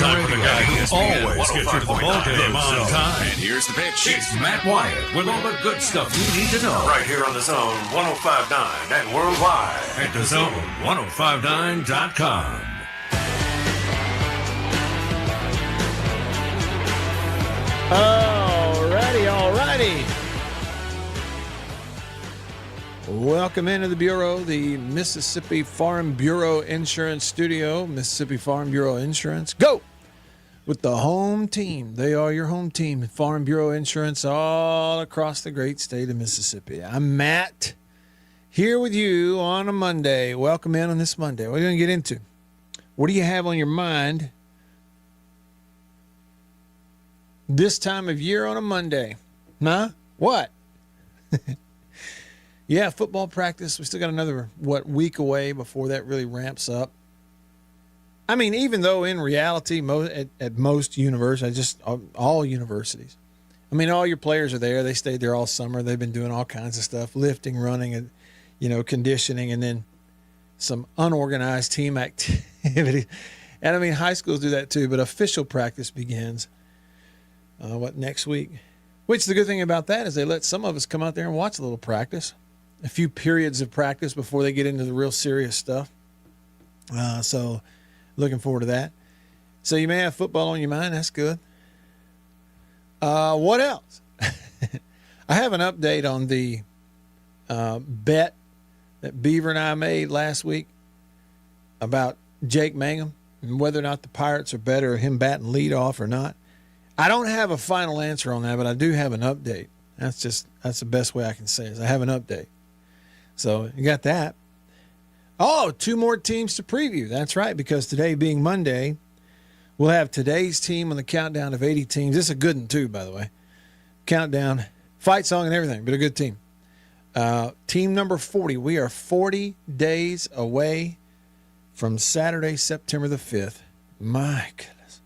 time for the guy who always gets you to the ball game on time. And here's the pitch. It's Matt Wyatt with all the good stuff you need to know. Right here on the Zone 105.9 and worldwide At the Zone1059.com. Alrighty. Welcome into the Bureau, the Mississippi Farm Bureau Insurance Studio. Mississippi Farm Bureau Insurance. Go! With the home team. They are your home team. Farm Bureau Insurance all across the great state of Mississippi. I'm Matt, here with you on a Monday. Welcome in on this Monday. What are you going to get into? What do you have on your mind this time of year on a Monday? Huh? What? Yeah, football practice. We still got another, week away before that really ramps up. I mean, even though in reality, at most universities, all universities, I mean, all your players are there. They stayed there all summer. They've been doing all kinds of stuff, lifting, running, and, conditioning, and then some unorganized team activity. And I mean, high schools do that too, but official practice begins, next week? Which the good thing about that is they let some of us come out there and watch a little practice, a few periods of practice before they get into the real serious stuff. So looking forward to that. So you may have football on your mind. That's good. What else? I have an update on the bet that Beaver and I made last week about Jake Mangum and whether or not the Pirates are better, him batting leadoff or not. I don't have a final answer on that, but I do have an update. That's the best way I can say it, is I have an update. So you got that. Oh, 2 more teams to preview. That's right, because today being Monday, we'll have today's team on the countdown of 80 teams. This is a good one too, by the way. Countdown, fight song and everything, but a good team. Team number 40. We are 40 days away from Saturday, September the 5th. My goodness.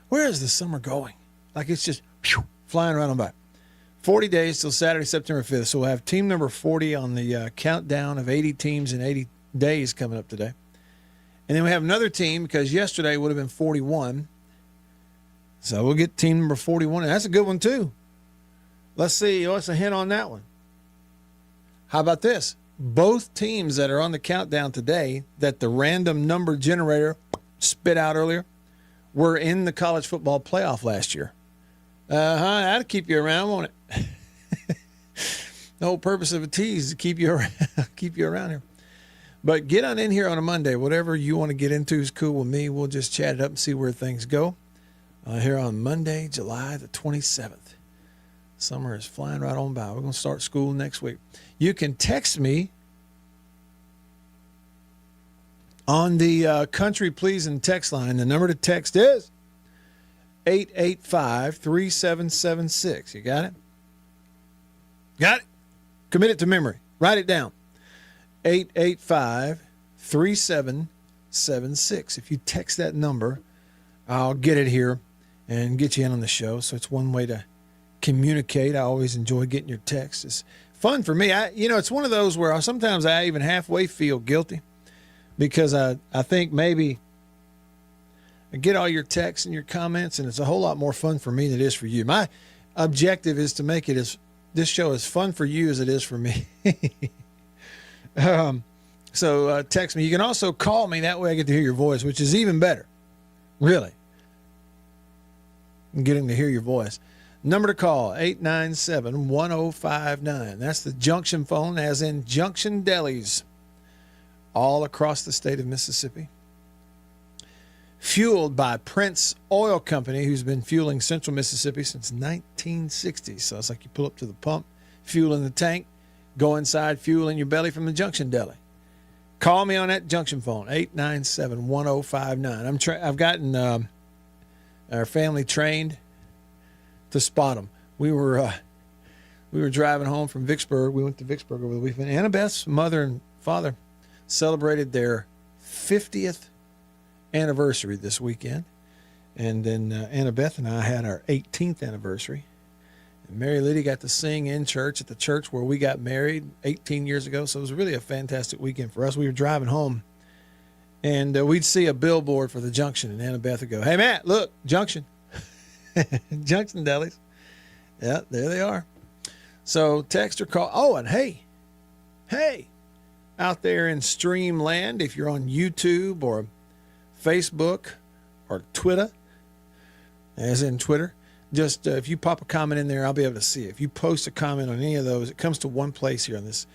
Where is the summer going? Like it's just flying right on by. 40 days till Saturday, September 5th. So we'll have team number 40 on the countdown of 80 teams in 80 days coming up today. And then we have another team because yesterday would have been 41. So we'll get team number 41. And that's a good one too. Let's see. What's a hint on that one? How about this? Both teams that are on the countdown today that the random number generator spit out earlier were in the college football playoff last year. That'll keep you around, won't it? The whole purpose of a tease is to keep you around here. But get on in here on a Monday. Whatever you want to get into is cool with me. We'll just chat it up and see where things go. Here on Monday, July the 27th. Summer is flying right on by. We're going to start school next week. You can text me on the Country Pleasing text line. The number to text is 885-3776. You got it? Got it? Commit it to memory. Write it down. 885-3776. If you text that number, I'll get it here and get you in on the show. So it's one way to communicate. I always enjoy getting your texts. It's fun for me. It's one of those where sometimes I even halfway feel guilty because I think maybe I get all your texts and your comments, and it's a whole lot more fun for me than it is for you. My objective is to make this show as fun for you as it is for me. So text me. You can also call me. That way I get to hear your voice, which is even better. Really. I'm getting to hear your voice. Number to call, 897-1059. That's the Junction phone, as in Junction Delis, all across the state of Mississippi. Fueled by Prince Oil Company, who's been fueling Central Mississippi since 1960. So it's like you pull up to the pump, fuel in the tank, go inside, fuel in your belly from the Junction Deli. Call me on that Junction phone, 897-1059. I've gotten our family trained to spot them. We were driving home from Vicksburg. We went to Vicksburg over the weekend. Annabeth's mother and father celebrated their 50th anniversary this weekend. And then Annabeth and I had our 18th anniversary. And Mary Liddy got to sing in church at the church where we got married 18 years ago. So it was really a fantastic weekend for us. We were driving home, And we'd see a billboard for the Junction, and Annabeth would go, "Hey, Matt, look, Junction." Junction Delis. Yeah, there they are. So text or call. Oh, and hey, out there in Streamland, if you're on YouTube or Facebook or Twitter, as in Twitter, just if you pop a comment in there, I'll be able to see it. If you post a comment on any of those, it comes to one place here on this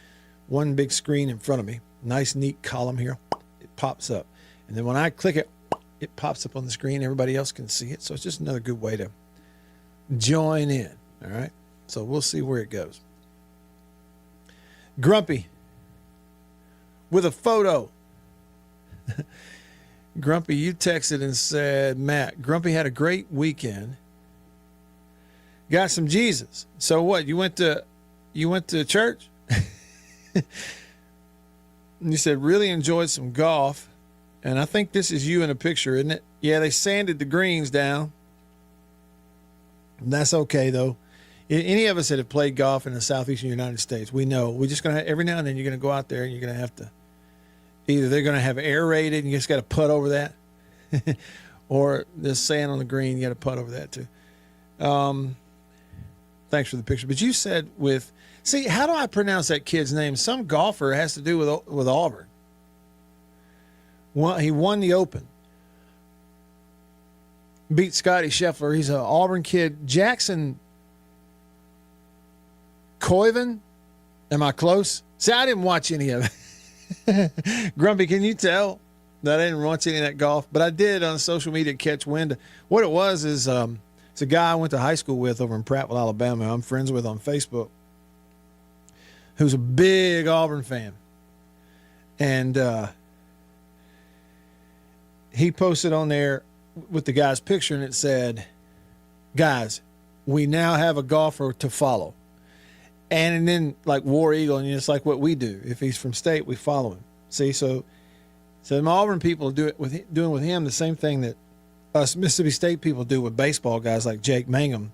one big screen in front of me. Nice, neat column here. It pops up. And then when I click it, it pops up on the screen. Everybody else can see it. So it's just another good way to join in. All right. So we'll see where it goes. Grumpy with a photo. Grumpy, you texted and said, Matt, Grumpy had a great weekend. Got some Jesus. So what? You went to church? And you said really enjoyed some golf. And I think this is you in a picture, isn't it? Yeah, they sanded the greens down. That's okay, though. Any of us that have played golf in the southeastern United States, we know we're just going to, every now and then, you're going to go out there and you're going to have to, either they're going to have aerated and you just got to putt over that, or there's sand on the green, you got to putt over that too. Thanks for the picture. But you said see, how do I pronounce that kid's name? Some golfer has to do with Auburn. He won the Open. Beat Scotty Scheffler. He's an Auburn kid. Jackson 𝐌𝐤𝐬𝐬𝐢𝐬𝐬𝐢. Am I close? See, I didn't watch any of it. Grumpy, can you tell that I didn't watch any of that golf? But I did on social media catch wind. What it was is it's a guy I went to high school with over in Prattville, Alabama. I'm friends with on Facebook, who's a big Auburn fan. And he posted on there with the guy's picture, and it said, guys, we now have a golfer to follow. And then like War Eagle, and it's like what we do. If he's from state, we follow him. See, so the Auburn people doing with him the same thing that us Mississippi State people do with baseball guys like Jake Mangum,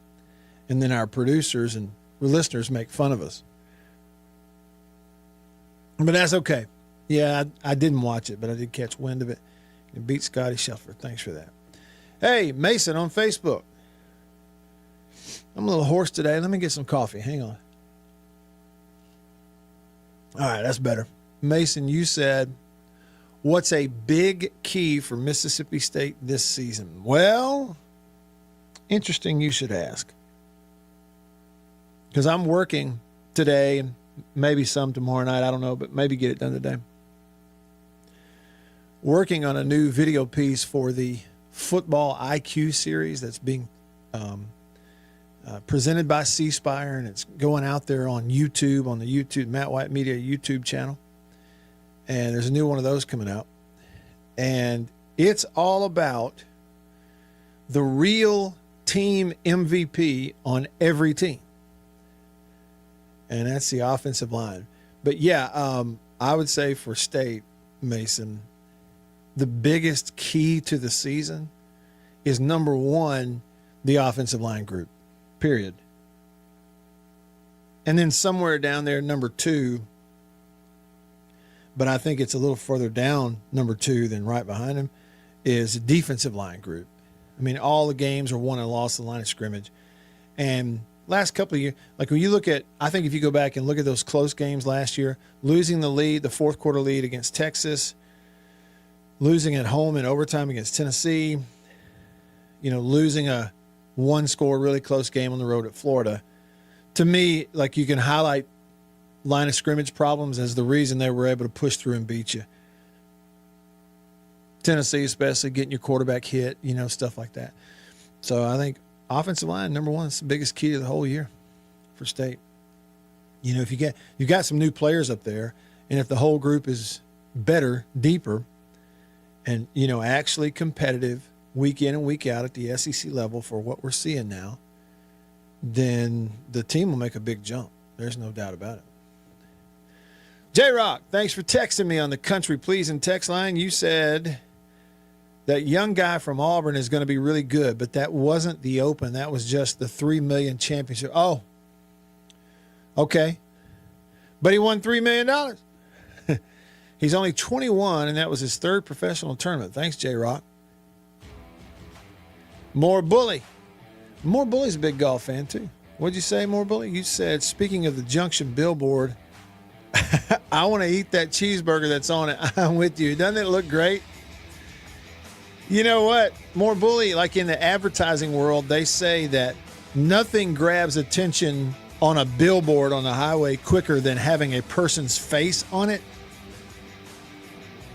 and then our producers and listeners make fun of us. But that's okay. Yeah, I didn't watch it, but I did catch wind of it. It beat Scotty Scheffler. Thanks for that. Hey, Mason on Facebook. I'm a little hoarse today. Let me get some coffee. Hang on. All right, that's better. Mason, you said, what's a big key for Mississippi State this season? Well, interesting you should ask. Because I'm working today and maybe some tomorrow night. I don't know, but maybe get it done today. Working on a new video piece for the Football IQ series that's being presented by C Spire, and it's going out there on YouTube, on the YouTube Matt White Media YouTube channel. And there's a new one of those coming out. And it's all about the real team MVP on every team. And that's the offensive line. But yeah, I would say for State, Mason, the biggest key to the season is, number one, the offensive line group, period. And then somewhere down there, number two, but I think it's a little further down, number two, than right behind him, is the defensive line group. I mean, all the games are won and lost in the line of scrimmage. And last couple of years, like when you look at, I think if you go back and look at those close games last year, losing the lead, the fourth quarter lead against Texas, losing at home in overtime against Tennessee, losing a one-score really close game on the road at Florida. To me, like, you can highlight line of scrimmage problems as the reason they were able to push through and beat you. Tennessee, especially, getting your quarterback hit, stuff like that. So I think offensive line, number one, is the biggest key to the whole year for State. If you've got some new players up there, and if the whole group is better, deeper, and, actually competitive week in and week out at the SEC level for what we're seeing now, then the team will make a big jump. There's no doubt about it. J-Rock, thanks for texting me on the Country Pleasing text line. You said that young guy from Auburn is going to be really good, but that wasn't the Open. That was just the $3 million championship. Oh, okay. But he won $3 million. He's only 21, and that was his third professional tournament. Thanks, J-Rock. More Bully. More Bully's a big golf fan, too. What'd you say, More Bully? You said, speaking of the Junction billboard, I want to eat that cheeseburger that's on it. I'm with you. Doesn't it look great? You know what? More Bully, like in the advertising world, they say that nothing grabs attention on a billboard on the highway quicker than having a person's face on it.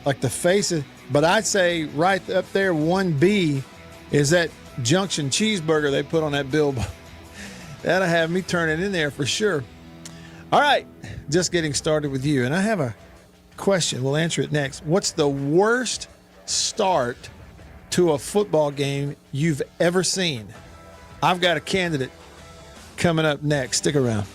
Like the face of, but I'd say right up there, 1B, is that Junction cheeseburger they put on that billboard. That'll have me turning in there for sure. All right, just getting started with you. And I have a question. We'll answer it next. What's the worst start to a football game you've ever seen? I've got a candidate coming up next. Stick around.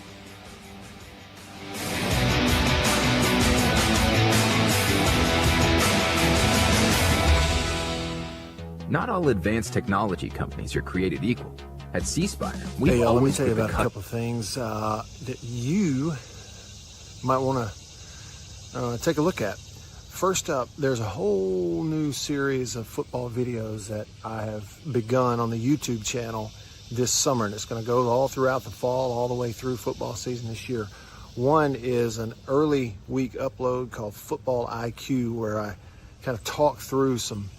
Not all advanced technology companies are created equal. At C-Spire, we Hey, y'all, let me always tell you put the about a couple of things that you might want to take a look at. First up, there's a whole new series of football videos that I have begun on the YouTube channel this summer, and it's going to go all throughout the fall, all the way through football season this year. One is an early week upload called Football IQ, where I kind of talk through some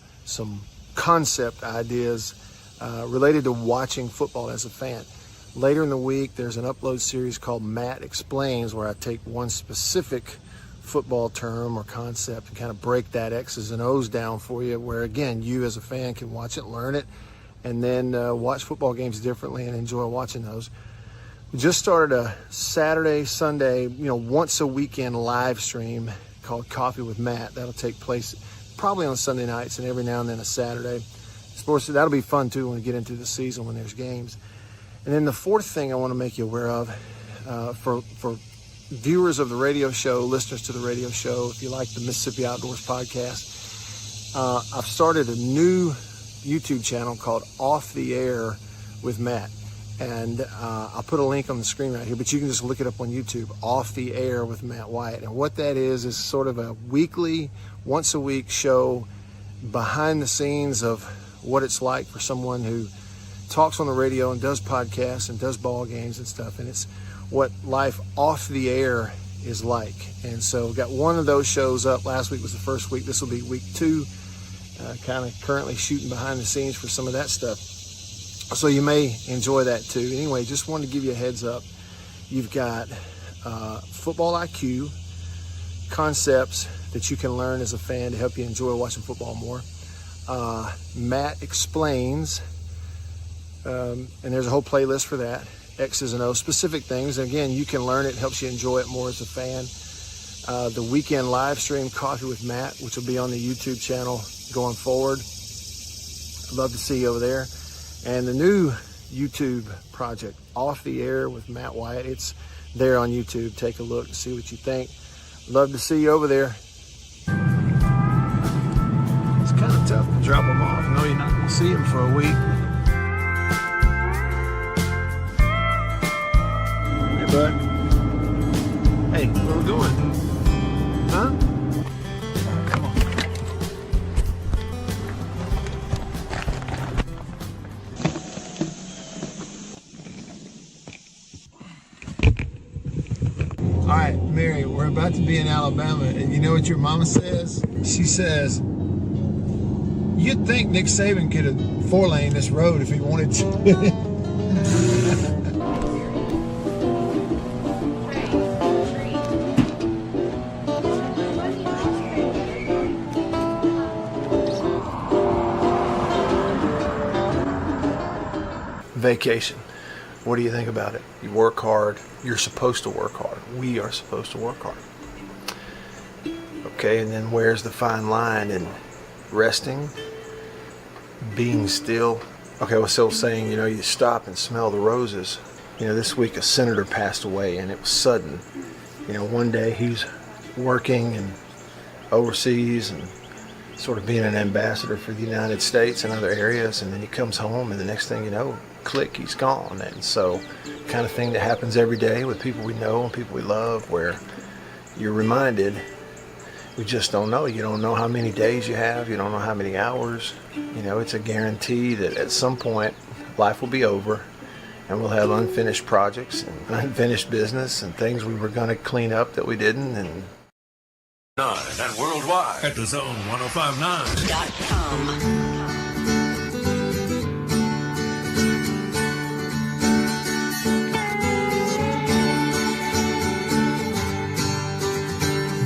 concept ideas related to watching football as a fan. Later in the week, there's an upload series called Matt Explains, where I take one specific football term or concept and kind of break that X's and O's down for you, where again, you as a fan can watch it, learn it, and then watch football games differently and enjoy watching those. We just started a Saturday, Sunday, once a weekend live stream called Coffee with Matt. That'll take place probably on Sunday nights and every now and then a Saturday. Sports, that'll be fun too when we get into the season when there's games. And then the fourth thing I want to make you aware of, for viewers of the radio show, listeners to the radio show, if you like the Mississippi Outdoors podcast, I've started a new YouTube channel called Off the Air with Matt. And I'll put a link on the screen right here, but you can just look it up on YouTube, Off the Air with Matt Wyatt. And what that is sort of a weekly, once a week show behind the scenes of what it's like for someone who talks on the radio and does podcasts and does ball games and stuff. And it's what life off the air is like. And so got one of those shows up. Last week was the first week. This will be week 2. Kind of currently shooting behind the scenes for some of that stuff. So you may enjoy that too. Anyway, just wanted to give you a heads up. You've got Football IQ, concepts that you can learn as a fan to help you enjoy watching football more. Matt Explains, and there's a whole playlist for that. X's and O's, specific things. And again, you can learn it, helps you enjoy it more as a fan. The weekend live stream, Coffee with Matt, which will be on the YouTube channel going forward. I'd love to see you over there. And the new YouTube project, Off the Air with Matt Wyatt, it's there on YouTube. Take a look and see what you think. Love to see you over there. It's kind of tough to drop them off. No, you're not going to see them for a week. Hey, bud. Hey, where we going? Huh? Come on. All right, Mary, we're about to be in Alabama, and you know what your mama says? She says, you'd think Nick Saban could have 4-lane this road if he wanted to. Vacation. What do you think about it? You work hard. You're supposed to work hard. We are supposed to work hard. Okay, and then where's the fine line in resting, being still? Okay, I was still saying, you stop and smell the roses. This week a senator passed away, and it was sudden. One day he's working and overseas and sort of being an ambassador for the United States and other areas, and then he comes home, and the next thing you know, click, he's gone. And so kind of thing that happens every day with people we know and people we love, where you're reminded we just don't know. You don't know how many days you have. You don't know how many hours. You know, it's a guarantee that at some point life will be over and we'll have unfinished projects and unfinished business and things we were going to clean up that we didn't. And 9 and worldwide. At the Zone 105.9.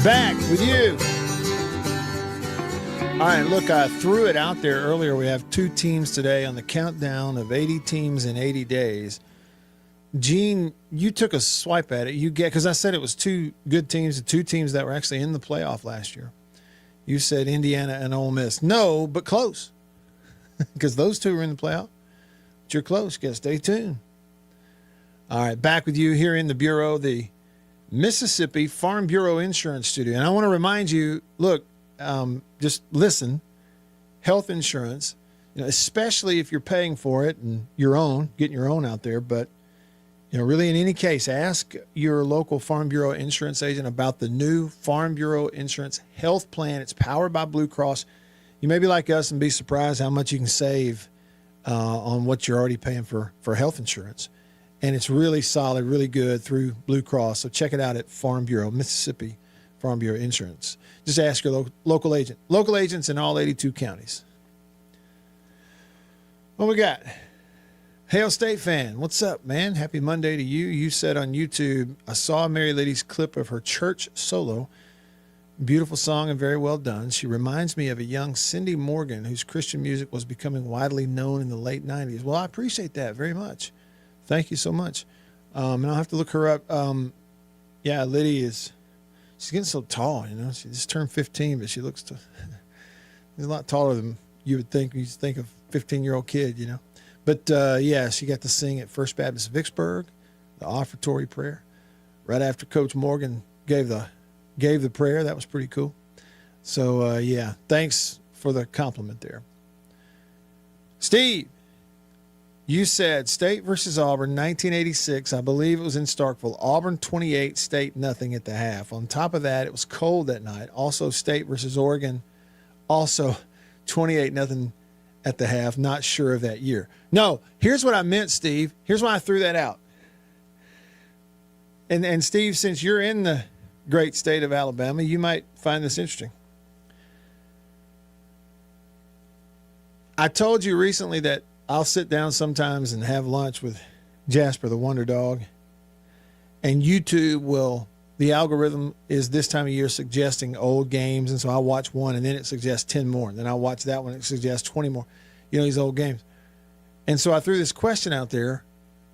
Back with you. All right, look, I threw it out there earlier. We have 2 teams today on the countdown of 80 teams in 80 days. Gene, you took a swipe at it. You get, because I said it was 2 good teams, 2 teams that were actually in the playoff last year. You said Indiana and Ole Miss. No, but close, because those 2 were in the playoff. But you're close. Got to stay tuned. All right, back with you here in the Bureau, the Mississippi Farm Bureau Insurance Studio. And I want to remind you, look, just listen, health insurance, you know, especially if you're paying for it and getting your own out there. But, you know, really in any case, ask your local Farm Bureau insurance agent about the new Farm Bureau Insurance Health Plan. It's powered by Blue Cross. You may be like us and be surprised how much you can save on what you're already paying for health insurance. And it's really solid, really good through Blue Cross. So check it out at Farm Bureau, Mississippi Farm Bureau Insurance. Just ask your local agent. Local agents in all 82 counties. What we got? Hail State fan, what's up, man? Happy Monday to you. You said on YouTube, I saw Mary Liddy's clip of her church solo. Beautiful song and very well done. She reminds me of a young Cindy Morgan whose Christian music was becoming widely known in the late 90s. Well, I appreciate that very much. Thank you so much. And I'll have to look her up. Yeah, Liddy she's getting so tall, you know. She just turned 15, but she looks she's a lot taller than you would think. You think of a 15-year-old kid, you know. But, yeah, she got to sing at First Baptist Vicksburg, the offertory prayer. Right after Coach Morgan gave the prayer. That was pretty cool. So, yeah, thanks for the compliment there. Steve. You said State versus Auburn, 1986. I believe it was in Starkville. Auburn 28, State nothing at the half. On top of that, it was cold that night. Also, State versus Oregon, also 28-0 at the half. Not sure of that year. No, here's what I meant, Steve. Here's why I threw that out. And Steve, since you're in the great state of Alabama, you might find this interesting. I told you recently that I'll sit down sometimes and have lunch with Jasper, the Wonder Dog, and YouTube the algorithm is this time of year suggesting old games, and so I'll watch one, and then it suggests 10 more, and then I'll watch that one, it suggests 20 more, you know, these old games. And so I threw this question out there: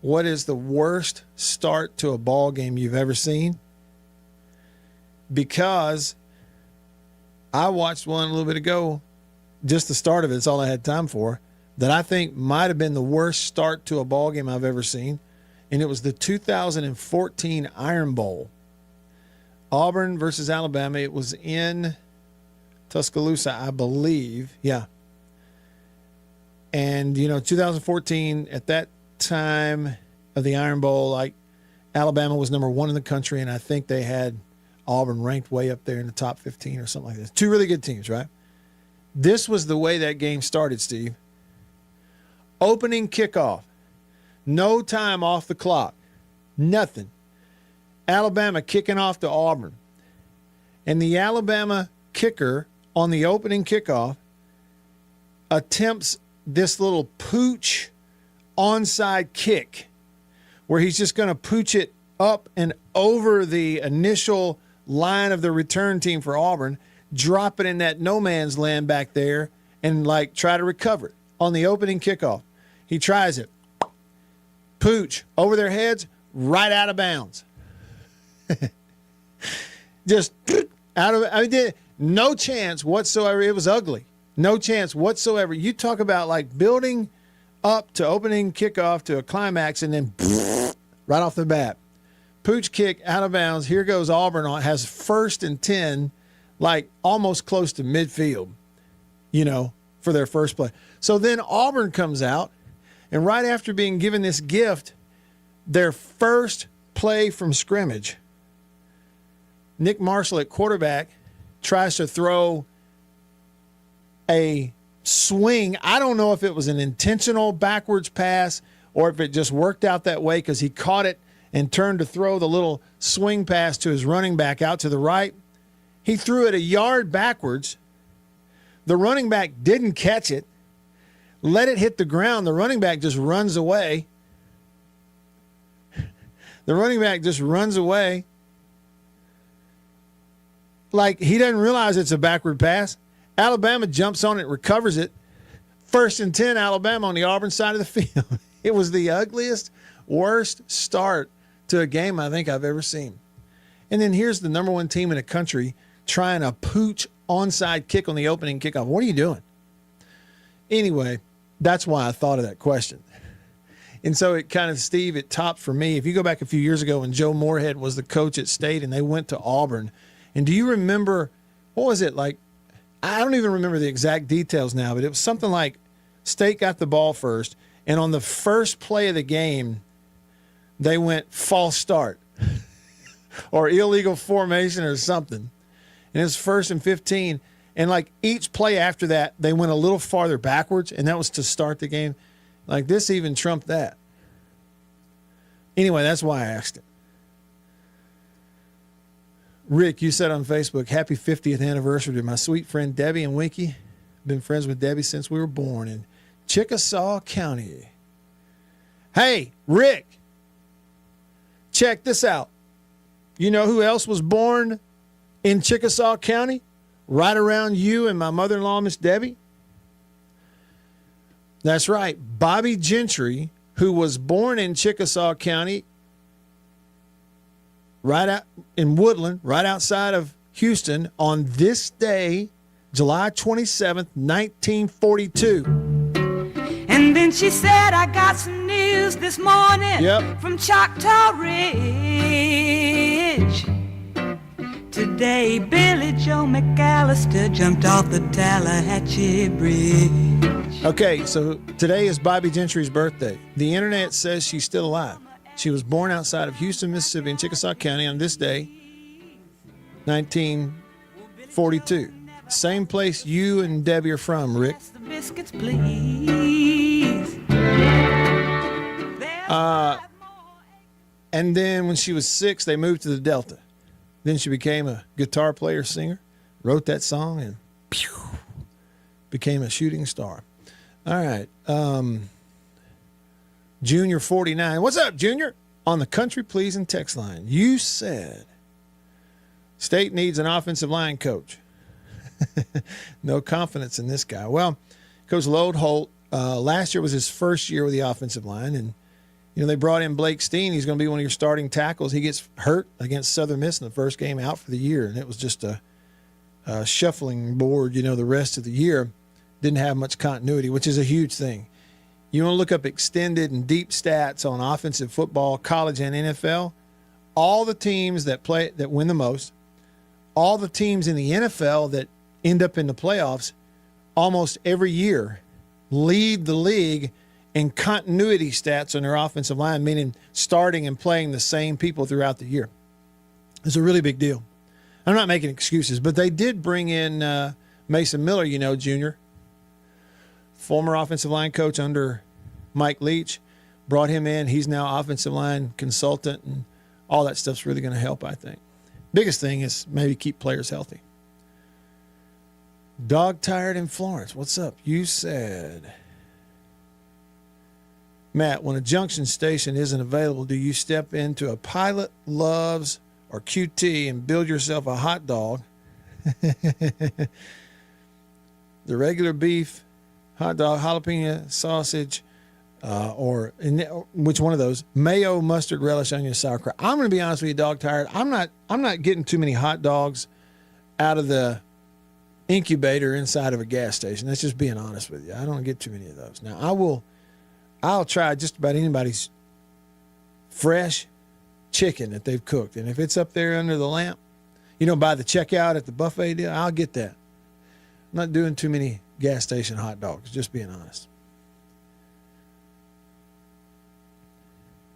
what is the worst start to a ball game you've ever seen? Because I watched one a little bit ago, just the start of it, it's all I had time for, that I think might have been the worst start to a ball game I've ever seen, and it was the 2014 Iron Bowl. Auburn versus Alabama. It was in Tuscaloosa, I believe. Yeah. And, you know, 2014, at that time of the Iron Bowl, like, Alabama was number 1 in the country, and I think they had Auburn ranked way up there in the top 15 or something like that. 2 really good teams, right? This was the way that game started, Steve. Opening kickoff. No time off the clock. Nothing. Alabama kicking off to Auburn. And the Alabama kicker on the opening kickoff attempts this little pooch onside kick where he's just going to pooch it up and over the initial line of the return team for Auburn, drop it in that no man's land back there, and like try to recover it on the opening kickoff. He tries it. Pooch over their heads, right out of bounds. Just out of, I mean, no chance whatsoever. It was ugly. No chance whatsoever. You talk about like building up to opening kickoff to a climax and then right off the bat. Pooch kick out of bounds. Here goes Auburn on, has 1st and 10, like almost close to midfield, you know, for their first play. So then Auburn comes out, and right after being given this gift, their first play from scrimmage, Nick Marshall at quarterback tries to throw a swing. I don't know if it was an intentional backwards pass or if it just worked out that way because he caught it and turned to throw the little swing pass to his running back out to the right. He threw it a yard backwards. The running back didn't catch it, let it hit the ground. The running back just runs away. The running back just runs away. Like he doesn't realize it's a backward pass. Alabama jumps on it, recovers it. 1st and 10, Alabama on the Auburn side of the field. It was the ugliest, worst start to a game I think I've ever seen. And then here's the number 1 team in the country trying a pooch onside kick on the opening kickoff. What are you doing? Anyway, that's why I thought of that question. And so it kind of, Steve, it topped for me. If you go back a few years ago when Joe Moorhead was the coach at State and they went to Auburn, and do you remember, what was it like? I don't even remember the exact details now, but it was something like State got the ball first, and on the first play of the game, they went false start or illegal formation or something. And it was 1st and 15. And like each play after that, they went a little farther backwards, and that was to start the game. Like this even trumped that. Anyway, that's why I asked it. Rick, you said on Facebook, happy 50th anniversary to my sweet friend Debbie and Winky. Been friends with Debbie since we were born in Chickasaw County. Hey, Rick, check this out. You know who else was born in Chickasaw County? Right around you and my mother-in-law, Miss Debbie? That's right. Bobby Gentry, who was born in Chickasaw County, right out in Woodland, right outside of Houston, on this day, July 27th, 1942. And then she said, I got some news this morning from Choctaw Ridge. Today, Billy Joe McAllister jumped off the Tallahatchie Bridge. Okay, so today is Bobby Gentry's birthday. The internet says she's still alive. She was born outside of Houston, Mississippi in Chickasaw County on this day, 1942. Same place you and Debbie are from, Rick. The biscuits, please. And then when she was 6, they moved to the Delta. Then she became a guitar player, singer, wrote that song, and became a shooting star. All right. Junior 49. What's up, Junior? On the country pleasing text line. You said State needs an offensive line coach. No confidence in this guy. Well, Coach Lode Holt, last year was his first year with the offensive line, and they brought in Blake Steen. He's going to be one of your starting tackles. He gets hurt against Southern Miss in the first game, out for the year, and it was just a shuffling board, the rest of the year. Didn't have much continuity, which is a huge thing. You want to look up extended and deep stats on offensive football, college and NFL. All the teams that win the most, all the teams in the NFL that end up in the playoffs almost every year lead the league in continuity stats on their offensive line, meaning starting and playing the same people throughout the year. It's a really big deal. I'm not making excuses, but they did bring in Mason Miller, junior, former offensive line coach under Mike Leach, brought him in. He's now offensive line consultant, and all that stuff's really going to help, I think. Biggest thing is maybe keep players healthy. Dog tired in Florence. What's up? You said, Matt, when a junction station isn't available, do you step into a Pilot, Loves, or QT and build yourself a hot dog? The regular beef, hot dog, jalapeno, sausage, or which one of those? Mayo, mustard, relish, onion, sauerkraut. I'm going to be honest with you, dog tired. I'm not getting too many hot dogs out of the incubator inside of a gas station. That's just being honest with you. I don't get too many of those. Now, I'll try just about anybody's fresh chicken that they've cooked. And if it's up there under the lamp, by the checkout at the buffet deal, I'll get that. I'm not doing too many gas station hot dogs, just being honest.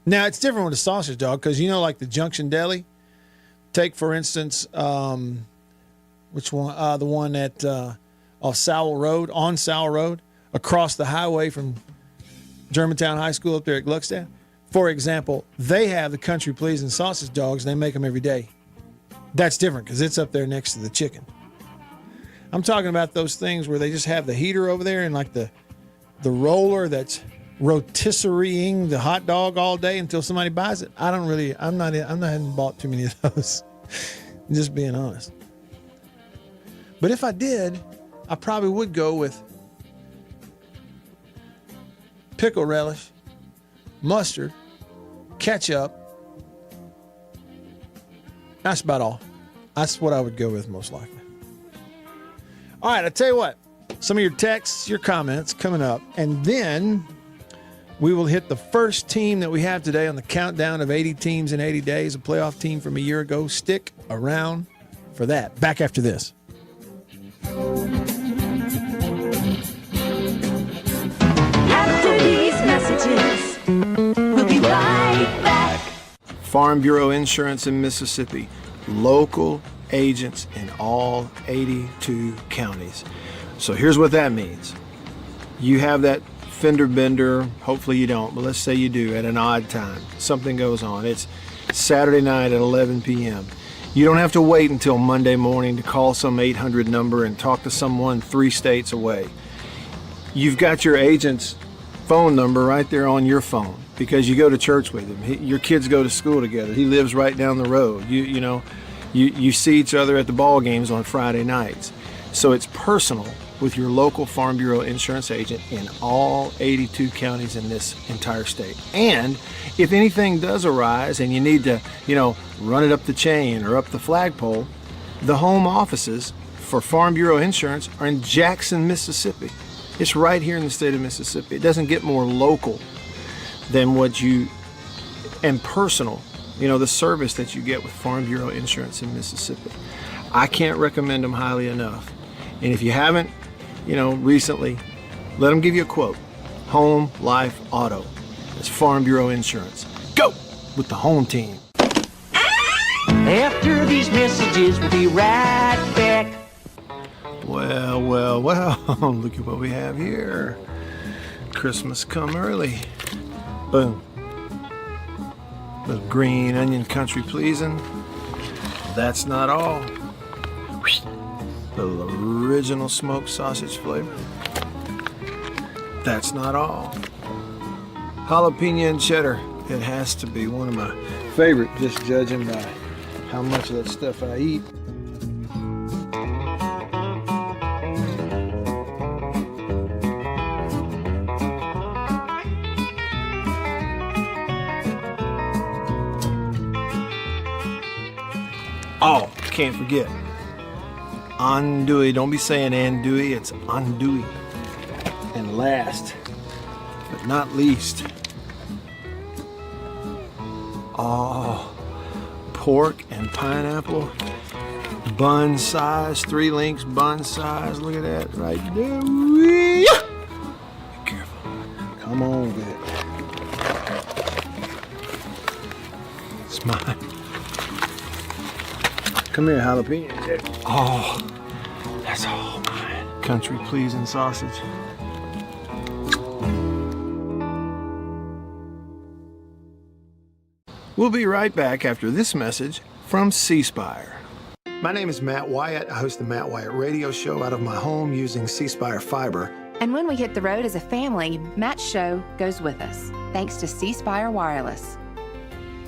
Now, it's different with a sausage dog because, like the Junction Deli, take, for instance, Which one? The one at off Sowell Road, on Sowell Road, across the highway from Germantown High School up there at Gluckstadt. For example, they have the country pleasing sausage dogs. They make them every day. That's different because it's up there next to the chicken. I'm talking about those things where they just have the heater over there and like the roller that's rotisserieing the hot dog all day until somebody buys it. I haven't bought too many of those. Just being honest. But if I did, I probably would go with pickle relish, mustard, ketchup. That's about all. That's what I would go with most likely. All right, I tell you what. Some of your texts, your comments coming up. And then we will hit the first team that we have today on the countdown of 80 teams in 80 days, a playoff team from a year ago. Stick around for that. Back after this. After these messages, we'll be right back. Farm Bureau Insurance in Mississippi. Local agents in all 82 counties. So here's what that means. You have that fender bender, hopefully you don't, but let's say you do at an odd time. Something goes on. It's Saturday night at 11 p.m. You don't have to wait until Monday morning to call some 800 number and talk to someone 3 states away. You've got your agent's phone number right there on your phone because you go to church with him. Your kids go to school together. He lives right down the road. You see each other at the ball games on Friday nights. So it's personal with your local Farm Bureau insurance agent in all 82 counties in this entire state. And if anything does arise and you need to, run it up the chain or up the flagpole, the home offices for Farm Bureau Insurance are in Jackson, Mississippi. It's right here in the state of Mississippi. It doesn't get more local than and personal, the service that you get with Farm Bureau Insurance in Mississippi. I can't recommend them highly enough. And if you haven't, recently, let them give you a quote. Home, life, auto. It's Farm Bureau Insurance. Go with the home team. After these messages, we'll be right back. Well, look at what we have here. Christmas come early. Boom. Little green onion country pleasing. That's not all. Little original smoked sausage flavor. That's not all. Jalapeno and cheddar. It has to be one of my favorite, just judging by how much of that stuff I eat. Oh, can't forget. Andouille. Don't be saying andouille, it's andouille. And last, but not least, pork and pineapple, bun size, 3 links, bun size. Look at that right there. Be careful. Come on with it. It's mine. Come here, jalapeno. Oh, that's all mine. Country pleasing sausage. We'll be right back after this message from C Spire. My name is Matt Wyatt. I host the Matt Wyatt radio show out of my home using C Spire fiber. And when we hit the road as a family, Matt's show goes with us, thanks to C Spire Wireless.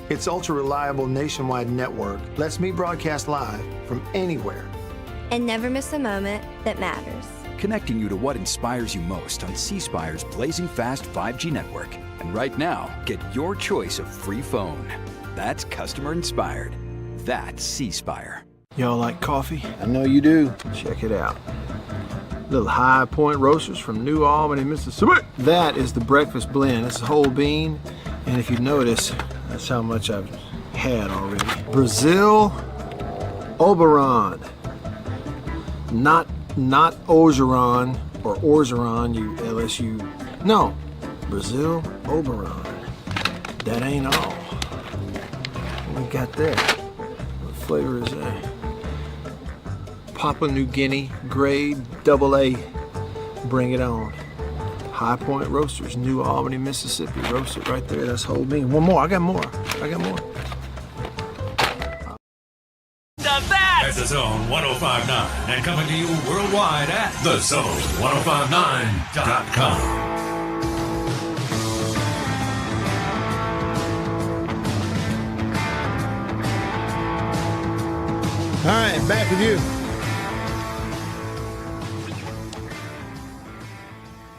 Its ultra-reliable nationwide network lets me broadcast live from anywhere. And never miss a moment that matters. Connecting you to what inspires you most on C Spire's blazing fast 5G network. And right now, get your choice of free phone. That's customer inspired. That's C Spire. Y'all like coffee? I know you do. Check it out. Little High Point Roasters from New Albany, Mississippi. That is the breakfast blend. It's a whole bean. And if you notice, that's how much I've had already. Brazil Oberon. Not Ogeron or Orgeron, you LSU. No, Brazil Oberon. That ain't all. What we got there? What flavor is that? Papua New Guinea, grade AA. Bring it on. High Point Roasters, New Albany, Mississippi. Roast it right there. That's whole bean. One more. I got more. At the Zone 105.9 and coming to you worldwide at thezone1059.com. All right, back with you.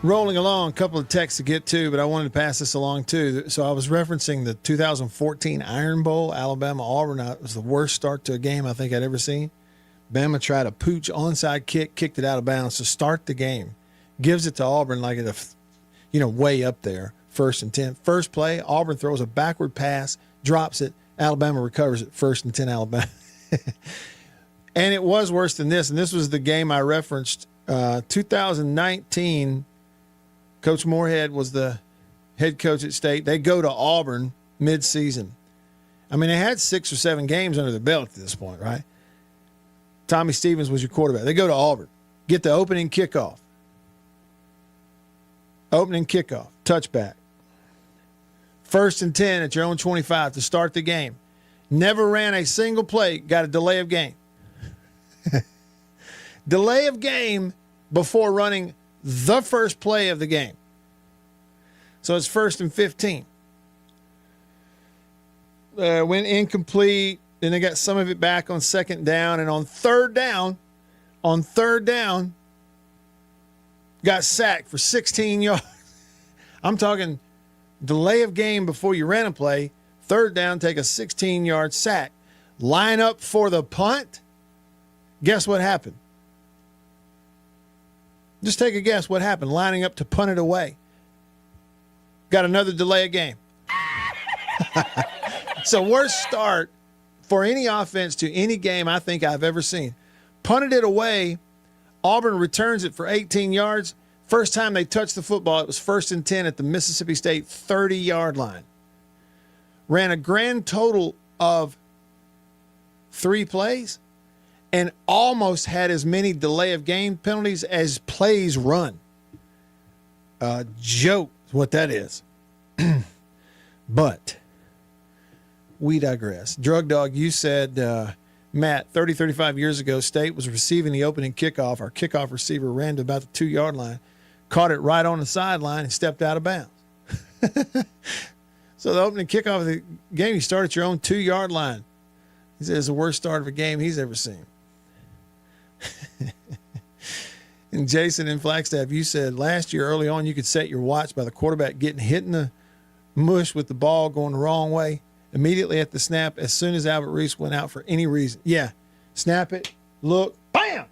Rolling along, a couple of texts to get to, but I wanted to pass this along too. So I was referencing the 2014 Iron Bowl, Alabama-Auburn. It was the worst start to a game I think I'd ever seen. Bama tried a pooch onside kick, kicked it out of bounds to start the game. Gives it to Auburn like it, way up there, 1st and 10. First play, Auburn throws a backward pass, drops it. Alabama recovers it, 1st and 10 Alabama. And it was worse than this, and this was the game I referenced. 2019, Coach Moorhead was the head coach at State. They go to Auburn mid-season. I mean, they had 6 or 7 games under their belt at this point, right? Tommy Stevens was your quarterback. They go to Auburn, get the opening kickoff. Touchback. 1st and 10 at your own 25 to start the game. Never ran a single play, got a delay of game. Delay of game before running the first play of the game. So it's 1st and 15. Went incomplete. Then they got some of it back on 2nd down. And on third down, got sacked for 16 yards. I'm talking delay of game before you ran a play. 3rd down, take a 16-yard sack. Line up for the punt. Guess what happened? Just take a guess what happened. Lining up to punt it away. Got another delay of game. It's the worst start for any offense to any game I think I've ever seen. Punted it away. Auburn returns it for 18 yards. First time they touched the football, it was 1st and 10 at the Mississippi State 30-yard line. Ran a grand total of 3 plays and almost had as many delay of game penalties as plays run. Joke is what that is. But we digress. Drug Dog, you said, Matt, 35 years ago, State was receiving the opening kickoff. Our kickoff receiver ran to about the 2-yard line, caught it right on the sideline, and stepped out of bounds. So the opening kickoff of the game, you start at your own 2-yard line. He says it's the worst start of a game he's ever seen. And Jason in Flagstaff, you said last year early on you could set your watch by the quarterback getting hit in the mush with the ball going the wrong way immediately at the snap as soon as Albert Reese went out for any reason. Yeah, snap it, look, bam!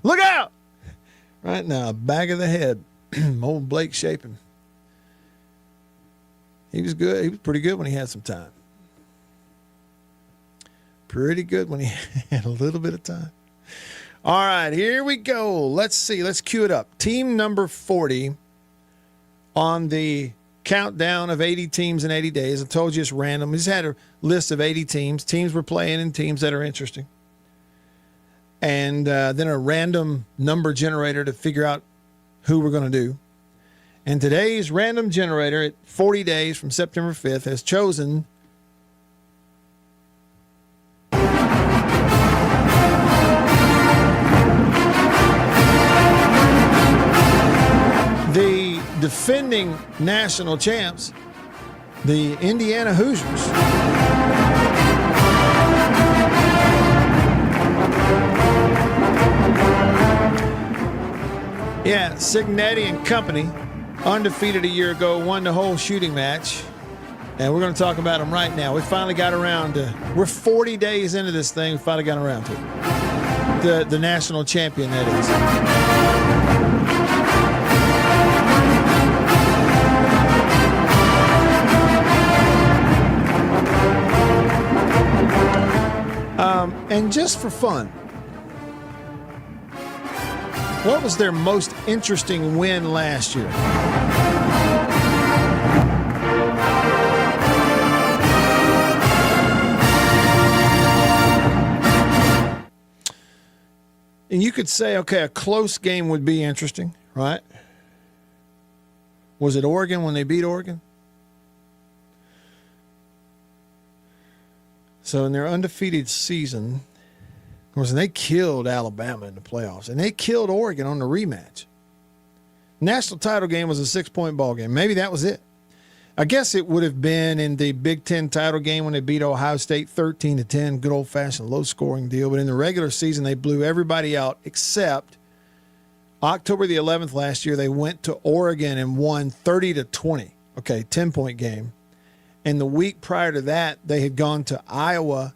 Look out! Right now, back of the head, old Blake Shapen. He was good. He was pretty good when he had some time. Pretty good when he had a little bit of time. All right, here we go. Let's see. Let's cue it up. Team number 40 on the countdown of 80 teams in 80 days. I told you it's random. We just had a list of 80 teams. Teams we're playing and teams that are interesting. And then a random number generator to figure out who we're going to do. And today's random generator at 40 days from September 5th has chosen the defending national champs, the Indiana Hoosiers. Yeah, Signetti and company, undefeated a year ago, won the whole shooting match. And we're going to talk about them right now. We finally got around to, we're 40 days into this thing, we finally got around to it. The national champion, that is. And just for fun, what was their most interesting win last year? you could say, okay, a close game would be interesting, right? Was it Oregon when they beat Oregon? So in their undefeated season, of course, they killed Alabama in the playoffs, and they killed Oregon on the rematch. National title game was a 6-point ball game. Maybe that was it. I guess it would have been in the Big Ten title game when they beat Ohio State 13-10, good old-fashioned low-scoring deal. But in the regular season, they blew everybody out except October the 11th last year, they went to Oregon and won 30-20. Okay, 10-point game. And the week prior to that, they had gone to Iowa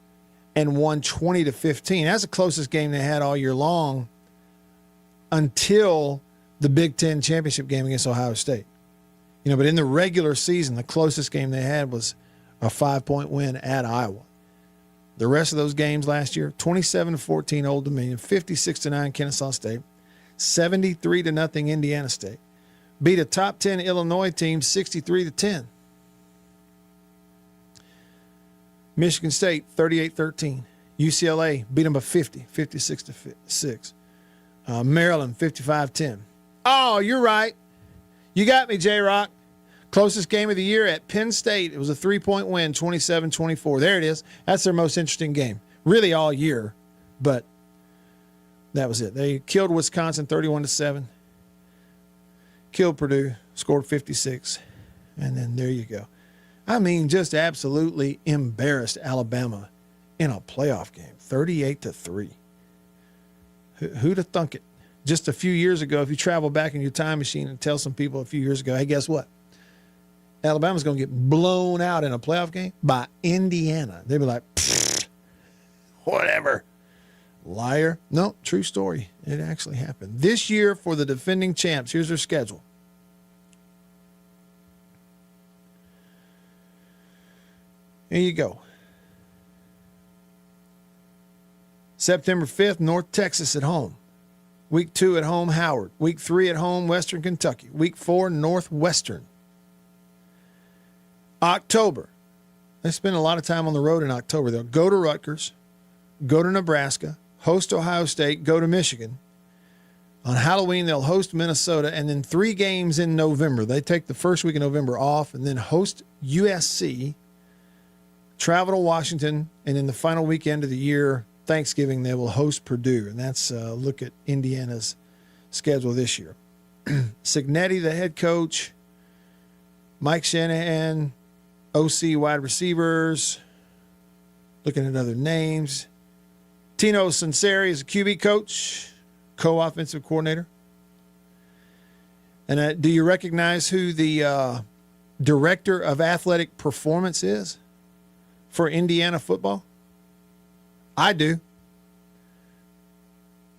and won 20-15. That's the closest game they had all year long until the Big Ten championship game against Ohio State. But in the regular season, the closest game they had was a 5-point win at Iowa. The rest of those games last year, 27-14 Old Dominion, 56-9 Kennesaw State, 73-0 Indiana State. Beat a top 10 Illinois team 63-10. Michigan State 38-13. UCLA beat them by 50, 56-6. Maryland 55-10. Oh, you're right. You got me, J-Rock. Closest game of the year at Penn State. It was a 3-point win, 27-24. There it is. That's their most interesting game. Really all year, but that was it. They killed Wisconsin 31-7. Killed Purdue, scored 56. And then there you go. I mean, just absolutely embarrassed Alabama in a playoff game, 38-3. Who'd have thunk it? Just a few years ago, if you travel back in your time machine and tell some people a few years ago, hey, guess what? Alabama's going to get blown out in a playoff game by Indiana. They'd be like, whatever. Liar. No, true story. It actually happened. This year for the defending champs, here's their schedule. Here you go. September 5th, North Texas at home. Week 2 at home, Howard. Week 3 at home, Western Kentucky. Week 4, Northwestern. October. They spend a lot of time on the road in October. They'll go to Rutgers, go to Nebraska, host Ohio State, go to Michigan. On Halloween, they'll host Minnesota, and then 3 games in November. They take the first week of November off and then host USC, travel to Washington, and then the final weekend of the year, Thanksgiving, they will host Purdue. And that's a look at Indiana's schedule this year. Cignetti, the head coach, Mike Shanahan, OC wide receivers, looking at other names. Tino Sunseri is a QB coach, co-offensive coordinator. And do you recognize who the director of athletic performance is for Indiana football? I do.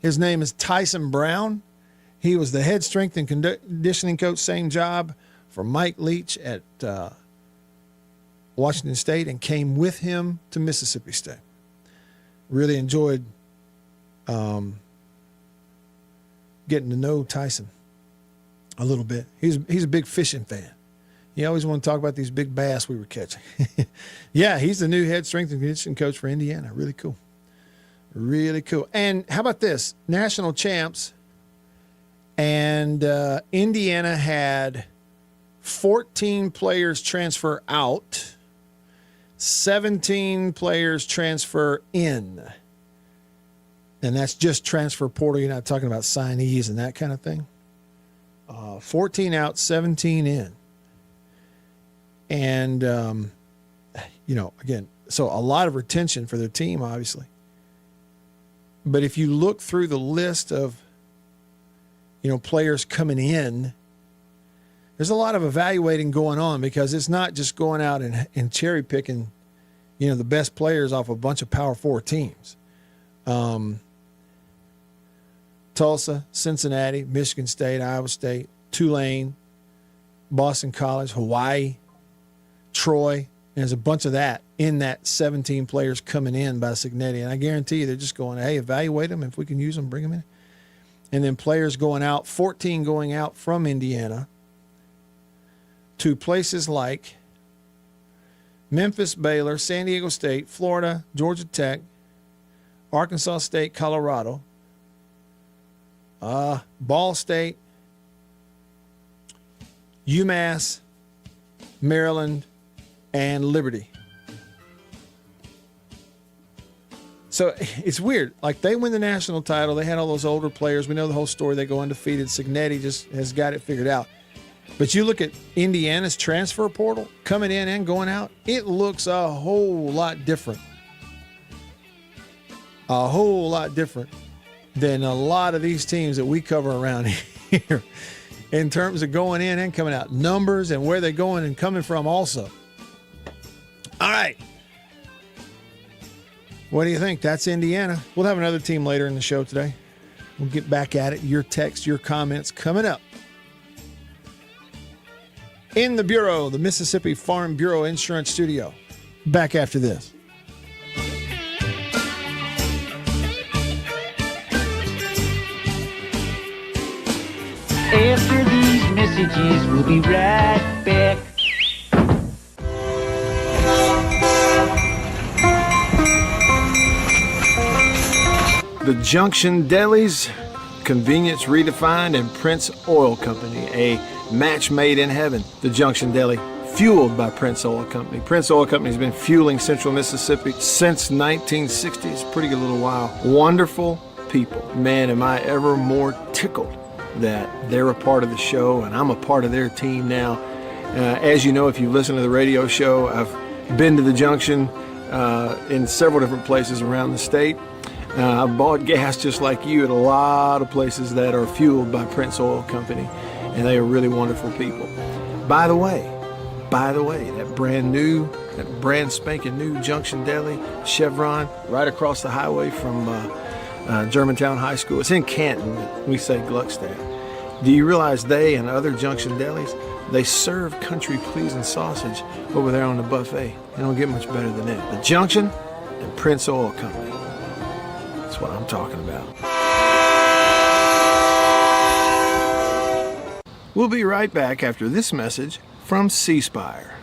His name is Tyson Brown. He was the head strength and conditioning coach, same job for Mike Leach at Washington State, and came with him to Mississippi State. Really enjoyed getting to know Tyson a little bit. He's a big fishing fan. He always wanted to talk about these big bass we were catching. Yeah, he's the new head strength and conditioning coach for Indiana. Really cool. Really cool. And how about this? National champs. And Indiana had 14 players transfer out, 17 players transfer in. And that's just transfer portal. You're not talking about signees and that kind of thing. 14 out, 17 in. And, again, so a lot of retention for their team, obviously. But if you look through the list of, players coming in, there's a lot of evaluating going on because it's not just going out and cherry picking, the best players off a bunch of Power 4 teams. Tulsa, Cincinnati, Michigan State, Iowa State, Tulane, Boston College, Hawaii, Troy. There's a bunch of that in that 17 players coming in by Cignetti. And I guarantee you they're just going, hey, evaluate them. If we can use them, bring them in. And then players going out, 14 going out from Indiana to places like Memphis, Baylor, San Diego State, Florida, Georgia Tech, Arkansas State, Colorado, Ball State, UMass, Maryland, and Liberty. So it's weird. Like, they win the national title. They had all those older players. We know the whole story. They go undefeated. Cignetti just has got it figured out. But you look at Indiana's transfer portal coming in and going out, it looks a whole lot different. A whole lot different than a lot of these teams that we cover around here in terms of going in and coming out. Numbers and where they're going and coming from also. All right. What do you think? That's Indiana. We'll have another team later in the show today. We'll get back at it. Your text, your comments coming up. In the Bureau, the Mississippi Farm Bureau Insurance Studio. Back after this. After these messages, we'll be right back. The Junction Delis, Convenience Redefined, and Prince Oil Company, a match made in heaven. The Junction Deli, fueled by Prince Oil Company. Prince Oil Company has been fueling Central Mississippi since 1960. It's a pretty good little while. Wonderful people. Man, am I ever more tickled that they're a part of the show and I'm a part of their team now. As you know, if you listen to the radio show, I've been to the Junction in several different places around the state. I've bought gas just like you at a lot of places that are fueled by Prince Oil Company, and they are really wonderful people. By the way, that brand spanking new Junction Deli, Chevron, right across the highway from Germantown High School. It's in Canton, but we say Gluckstadt. Do you realize they and other Junction Delis, they serve country-pleasing sausage over there on the buffet? They don't get much better than that. The Junction and Prince Oil Company. That's what I'm talking about. We'll be right back after this message from C Spire.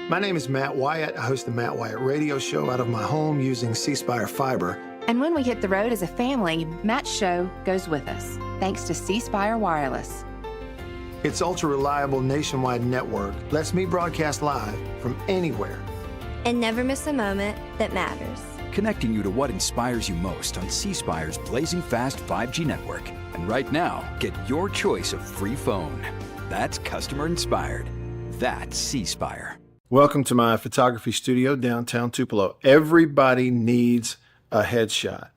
My name is Matt Wyatt. I host the Matt Wyatt radio show out of my home using C Spire fiber. And when we hit the road as a family, Matt's show goes with us, thanks to C Spire Wireless. Its ultra-reliable nationwide network lets me broadcast live from anywhere. And never miss a moment that matters. Connecting you to what inspires you most on C Spire's blazing fast 5G network. And right now, get your choice of free phone. That's customer inspired. That's C Spire. Welcome to my photography studio downtown Tupelo. Everybody needs a headshot,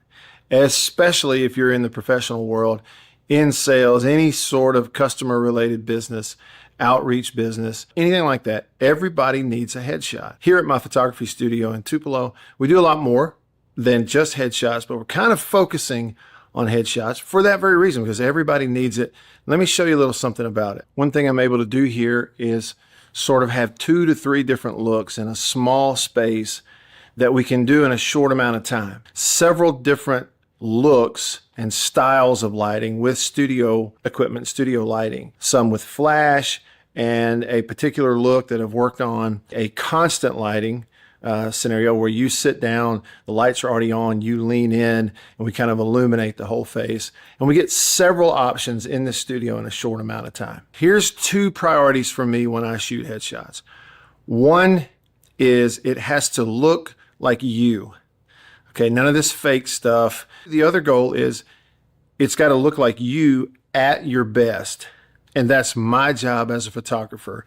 especially if you're in the professional world, in sales, any sort of customer related business, outreach business, anything like that. Everybody needs a headshot. Here at my photography studio in Tupelo, we do a lot more than just headshots, but we're kind of focusing on headshots for that very reason, because everybody needs it. Let me show you a little something about it. One thing I'm able to do here is sort of have 2 to 3 different looks in a small space that we can do in a short amount of time. Several different looks and styles of lighting with studio equipment, studio lighting. Some with flash and a particular look that I've worked on, a constant lighting scenario where you sit down, the lights are already on, you lean in, and we kind of illuminate the whole face. And we get several options in the studio in a short amount of time. Here's 2 priorities for me when I shoot headshots. One is it has to look like you. Okay, none of this fake stuff. The other goal is it's got to look like you at your best. And that's my job as a photographer.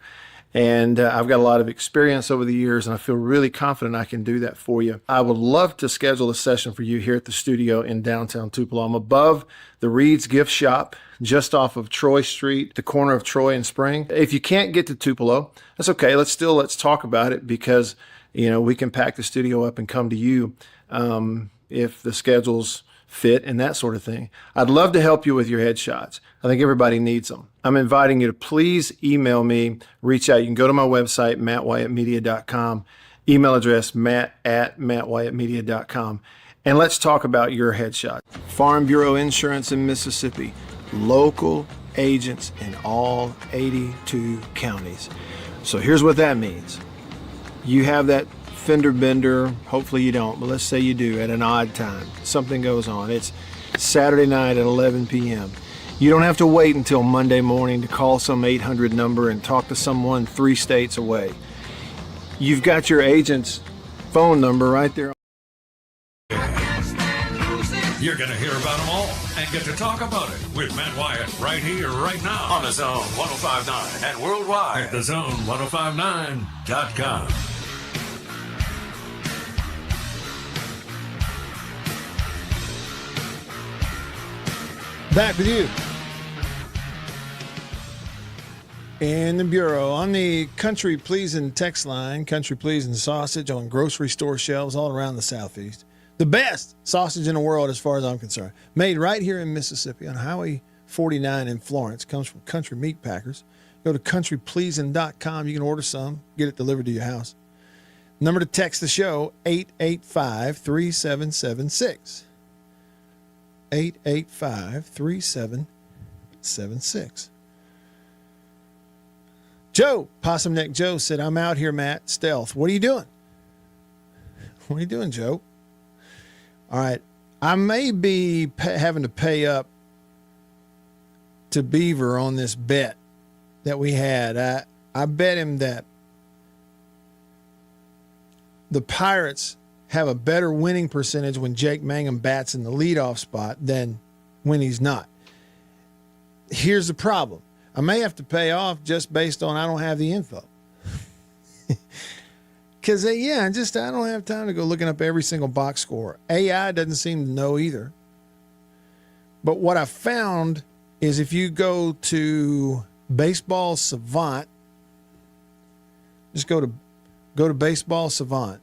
And I've got a lot of experience over the years, and I feel really confident I can do that for you. I would love to schedule a session for you here at the studio in downtown Tupelo. I'm above the Reed's Gift Shop, just off of Troy Street, the corner of Troy and Spring. If you can't get to Tupelo, that's okay. Let's talk about it, because we can pack the studio up and come to you if the schedules fit and that sort of thing. I'd love to help you with your headshots. I think everybody needs them. I'm inviting you to please email me, reach out. You can go to my website, mattwyattmedia.com, email address matt@mattwyattmedia.com, and let's talk about your headshot. Farm Bureau Insurance in Mississippi, local agents in all 82 counties. So here's what that means. You have that fender bender, hopefully you don't, but let's say you do, at an odd time. Something goes on. It's Saturday night at 11 p.m. You don't have to wait until Monday morning to call some 800 number and talk to someone 3 states away. You've got your agent's phone number right there. You're going to hear about them all and get to talk about it with Matt Wyatt right here, right now On the Zone 105.9 and worldwide at thezone1059.com. Back with you in the Bureau on the Country Pleasing text line. Country Pleasing sausage on grocery store shelves all around the Southeast. The best sausage in the world as far as I'm concerned. Made right here in Mississippi on Highway 49 in Florence. Comes from Country Meat Packers. Go to countrypleasing.com. You can order some, get it delivered to your house. Number to text the show, 885-3776. 885-3776. Joe, Possum Neck Joe said, I'm out here, Matt, stealth. What are you doing? What are you doing, Joe? All right. I may be having to pay up to Beaver on this bet that we had. I bet him that the Pirates have a better winning percentage when Jake Mangum bats in the leadoff spot than when he's not. Here's the problem. I may have to pay off just based on I don't have the info. Because, I don't have time to go looking up every single box score. AI doesn't seem to know either. But what I found is if you go to Baseball Savant, just go to Baseball Savant,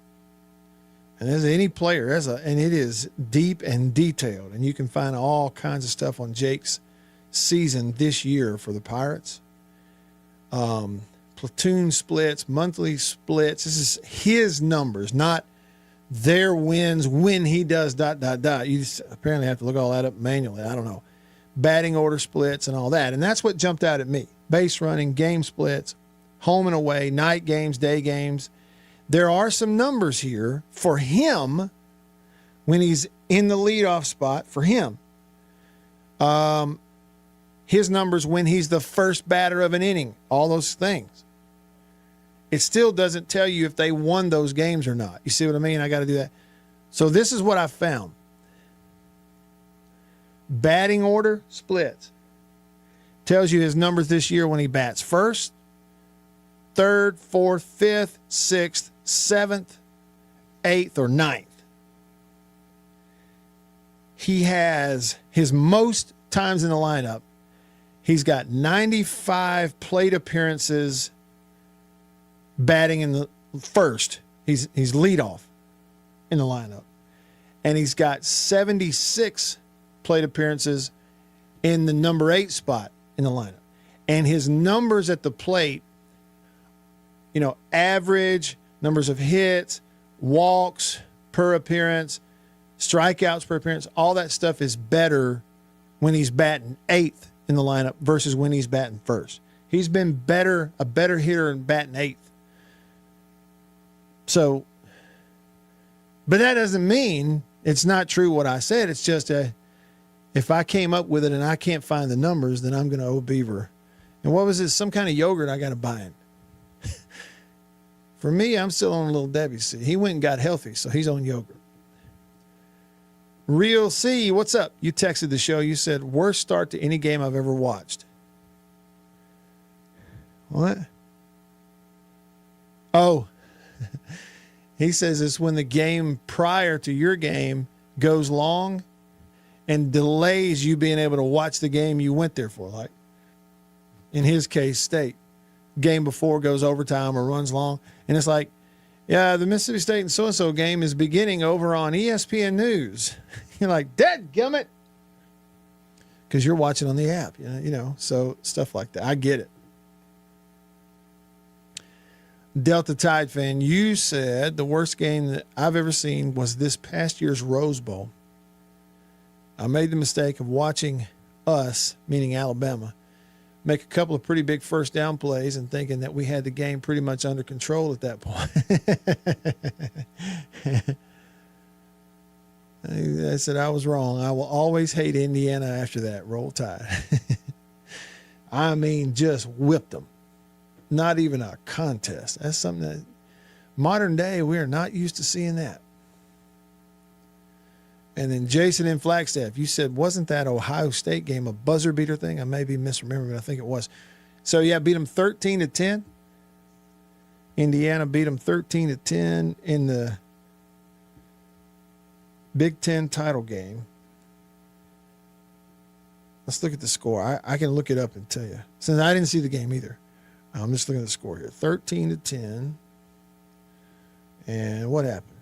and there's any player, and it is deep and detailed, and you can find all kinds of stuff on Jake's season this year for the Pirates. Platoon splits, monthly splits. This is his numbers, not their wins when he does ... You just apparently have to look all that up manually. I don't know. Batting order splits and all that. And that's what jumped out at me. Base running, game splits, home and away, night games, day games. There are some numbers here for him when he's in the leadoff spot for him. His numbers when he's the first batter of an inning, all those things. It still doesn't tell you if they won those games or not. You see what I mean? I got to do that. So this is what I found. Batting order splits. Tells you his numbers this year when he bats first, third, fourth, fifth, sixth, seventh, eighth, or ninth. He has his most times in the lineup. He's got 95 plate appearances batting in the first. He's leadoff in the lineup. And he's got 76 plate appearances in the number 8 spot in the lineup. And his numbers at the plate, average, numbers of hits, walks per appearance, strikeouts per appearance, all that stuff is better when he's batting 8th in the lineup versus when he's batting first. He's been a better hitter in batting 8th. So, but that doesn't mean it's not true what I said. It's just if I came up with it and I can't find the numbers, then I'm going to owe Beaver. And what was it? Some kind of yogurt I got to buy him. For me, I'm still on Little Debbie. See, he went and got healthy, so he's on yogurt. Real C, what's up? You texted the show. You said, worst start to any game I've ever watched. What? Oh, he says it's when the game prior to your game goes long and delays you being able to watch the game you went there for. Like, in his case, State. Game before goes overtime or runs long. And it's like, yeah, the Mississippi State and so-and-so game is beginning over on ESPN News. You're like, dadgummit. Because you're watching on the app, so stuff like that. I get it. Delta Tide fan, you said the worst game that I've ever seen was this past year's Rose Bowl. I made the mistake of watching us, meaning Alabama, make a couple of pretty big first down plays and thinking that we had the game pretty much under control at that point. I said I was wrong. I will always hate Indiana after that. Roll Tide. I mean, just whipped them. Not even a contest. That's something that modern day we are not used to seeing that. And then Jason in Flagstaff, you said, wasn't that Ohio State game a buzzer beater thing? I may be misremembering, but I think it was. So yeah, beat them 13-10. Indiana beat them 13-10 in the Big Ten title game. Let's look at the score. I can look it up and tell you. Since I didn't see the game either. I'm just looking at the score here. 13-10. And what happened?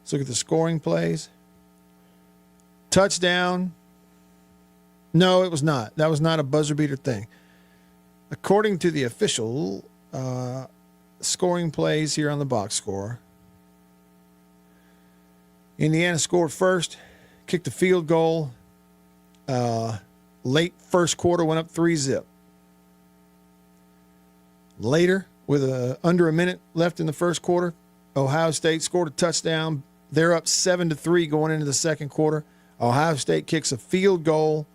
Let's look at the scoring plays. Touchdown. No, it was not. That was not a buzzer beater thing. According to the official scoring plays here on the box score, Indiana scored first, kicked a field goal. Late first quarter, went up 3-zip. Later, with under a minute left in the first quarter, Ohio State scored a touchdown. They're up 7-3 going into the second quarter. Ohio State kicks a field goal,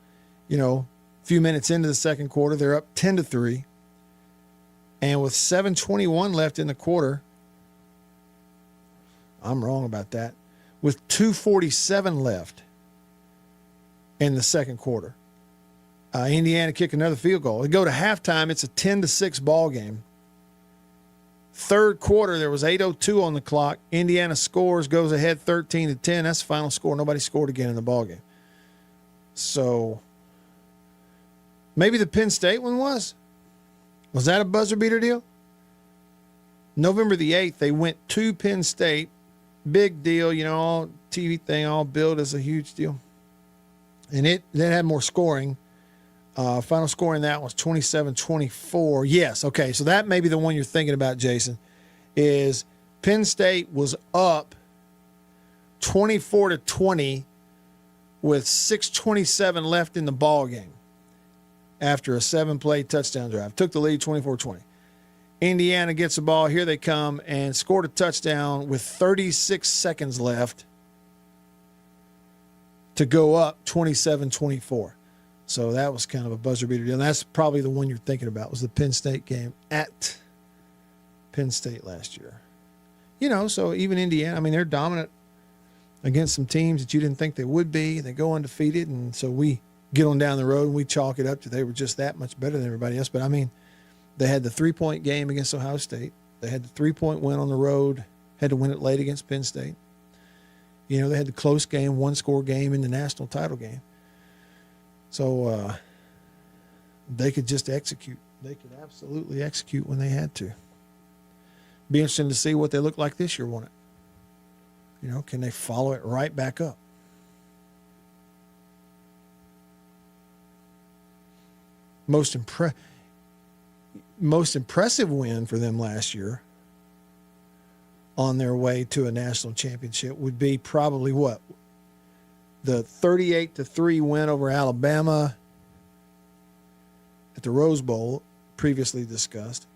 a few minutes into the second quarter. They're up 10-3. And with 7:21 left in the quarter, I'm wrong about that, with 2:47 left in the second quarter, Indiana kick another field goal. They go to halftime. It's a 10-6 ball game. Third quarter, there was 8:02 on the clock. Indiana scores, goes ahead 13-10. That's the final score. Nobody scored again in the ball game. So maybe the Penn State one was. Was that a buzzer beater deal? November the 8th, they went to Penn State. Big deal, all TV thing, all billed as a huge deal. And it had more scoring. Final score in that was 27-24. Yes, okay, so that may be the one you're thinking about, Jason, is Penn State was up 24-20 with 6:27 left in the ball game after a 7-play touchdown drive. Took the lead 24-20. Indiana gets the ball. Here they come and scored a touchdown with 36 seconds left to go up 27-24. So that was kind of a buzzer beater deal. And that's probably the one you're thinking about, was the Penn State game at Penn State last year. So even Indiana, they're dominant against some teams that you didn't think they would be. They go undefeated, and so we get on down the road and we chalk it up to they were just that much better than everybody else. But, they had the 3-point game against Ohio State. They had the 3-point win on the road, had to win it late against Penn State. They had the close game, 1-score game in the national title game. So they could just execute. They could absolutely execute when they had to. Be interesting to see what they look like this year, won't it? Can they follow it right back up? Most impressive win for them last year on their way to a national championship would be probably what? The 38-3 win over Alabama at the Rose Bowl, previously discussed,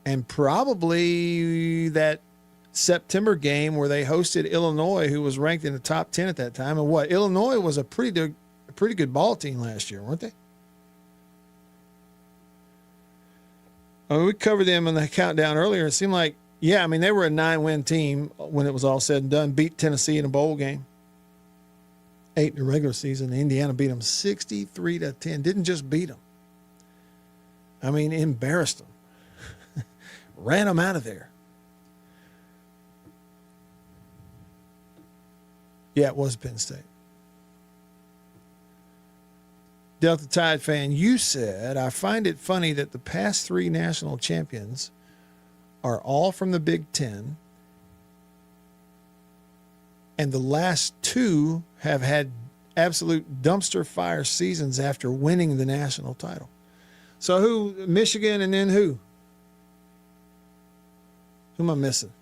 and probably that September game where they hosted Illinois, who was ranked in the top 10 at that time. And Illinois was a pretty good ball team last year, weren't they? We covered them in the countdown earlier. It seemed like, they were a 9-win team when it was all said and done. Beat Tennessee in a bowl game. 8 in the regular season. Indiana beat them 63-10. Didn't just beat them. Embarrassed them. Ran them out of there. Yeah, it was Penn State. Delta Tide fan, you said, I find it funny that the past 3 national champions are all from the Big Ten, and the last 2 have had absolute dumpster fire seasons after winning the national title. So who? Michigan, and then who? Who am I missing?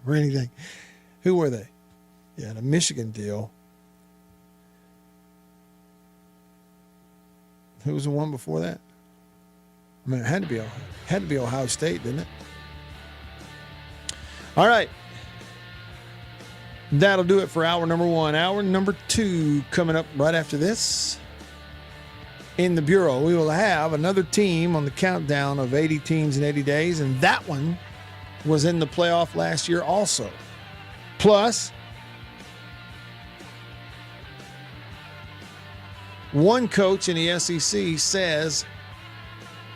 Or anything? Who were they? Yeah, the Michigan deal. Who was the one before that? It had to be Ohio State, didn't it? All right. That'll do it for hour number 1. Hour number 2 coming up right after this. In the Bureau, we will have another team on the countdown of 80 teams in 80 days, and that one was in the playoff last year also. Plus, one coach in the SEC says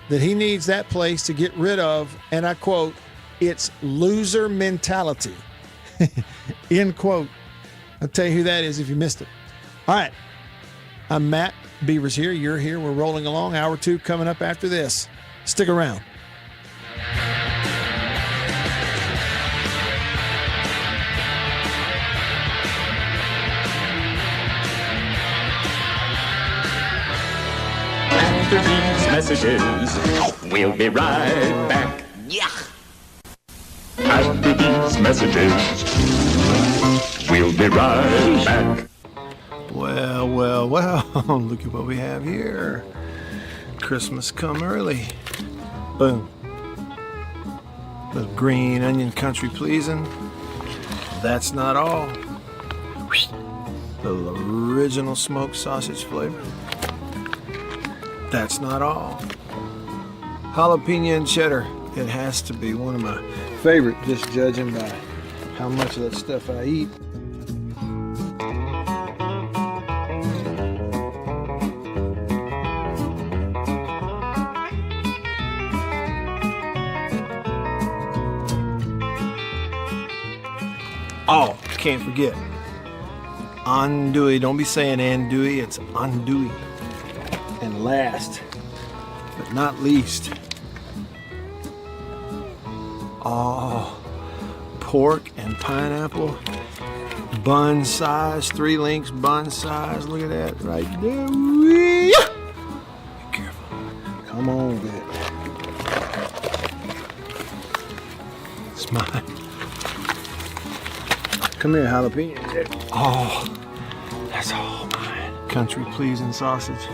that he needs that place to get rid of, and I quote, its loser mentality. End quote. I'll tell you who that is if you missed it. All right. I'm Matt. Beaver's here. You're here. We're rolling along. Hour 2 coming up after this. Stick around. After these messages, we'll be right back. Yeah. After these messages, we'll be right back. Well, look at what we have here. Christmas come early. Boom. Little green onion country pleasing. That's not all. Little original smoked sausage flavor. That's not all. Jalapeno and cheddar. It has to be one of my favorite, just judging by how much of that stuff I eat. Oh, can't forget. Andouille. Don't be saying andouille, it's andouille. And last, but not least, pork and pineapple, bun size, 3 links bun size. Look at that right there. Be careful. Come on with it. It's mine. Come here, jalapeno. Oh, that's all mine. Country pleasing sausage.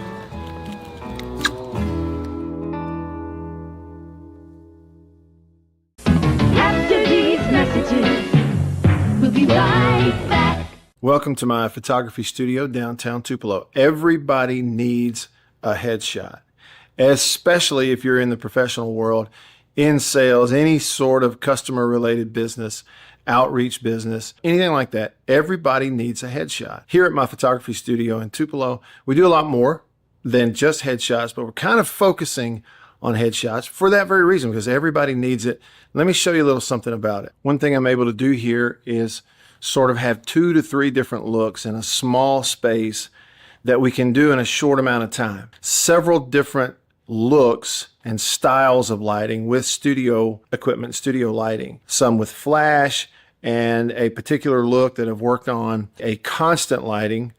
Welcome to my photography studio downtown Tupelo. Everybody needs a headshot, especially if you're in the professional world, in sales, any sort of customer related business, outreach business, anything like that. Everybody needs a headshot. Here at my photography studio in Tupelo, we do a lot more than just headshots, but we're kind of focusing on headshots for that very reason, because everybody needs it. Let me show you a little something about it. One thing I'm able to do here is sort of have 2 to 3 different looks in a small space that we can do in a short amount of time. Several different looks and styles of lighting with studio equipment, studio lighting. Some with flash and a particular look that I've worked on, a constant lighting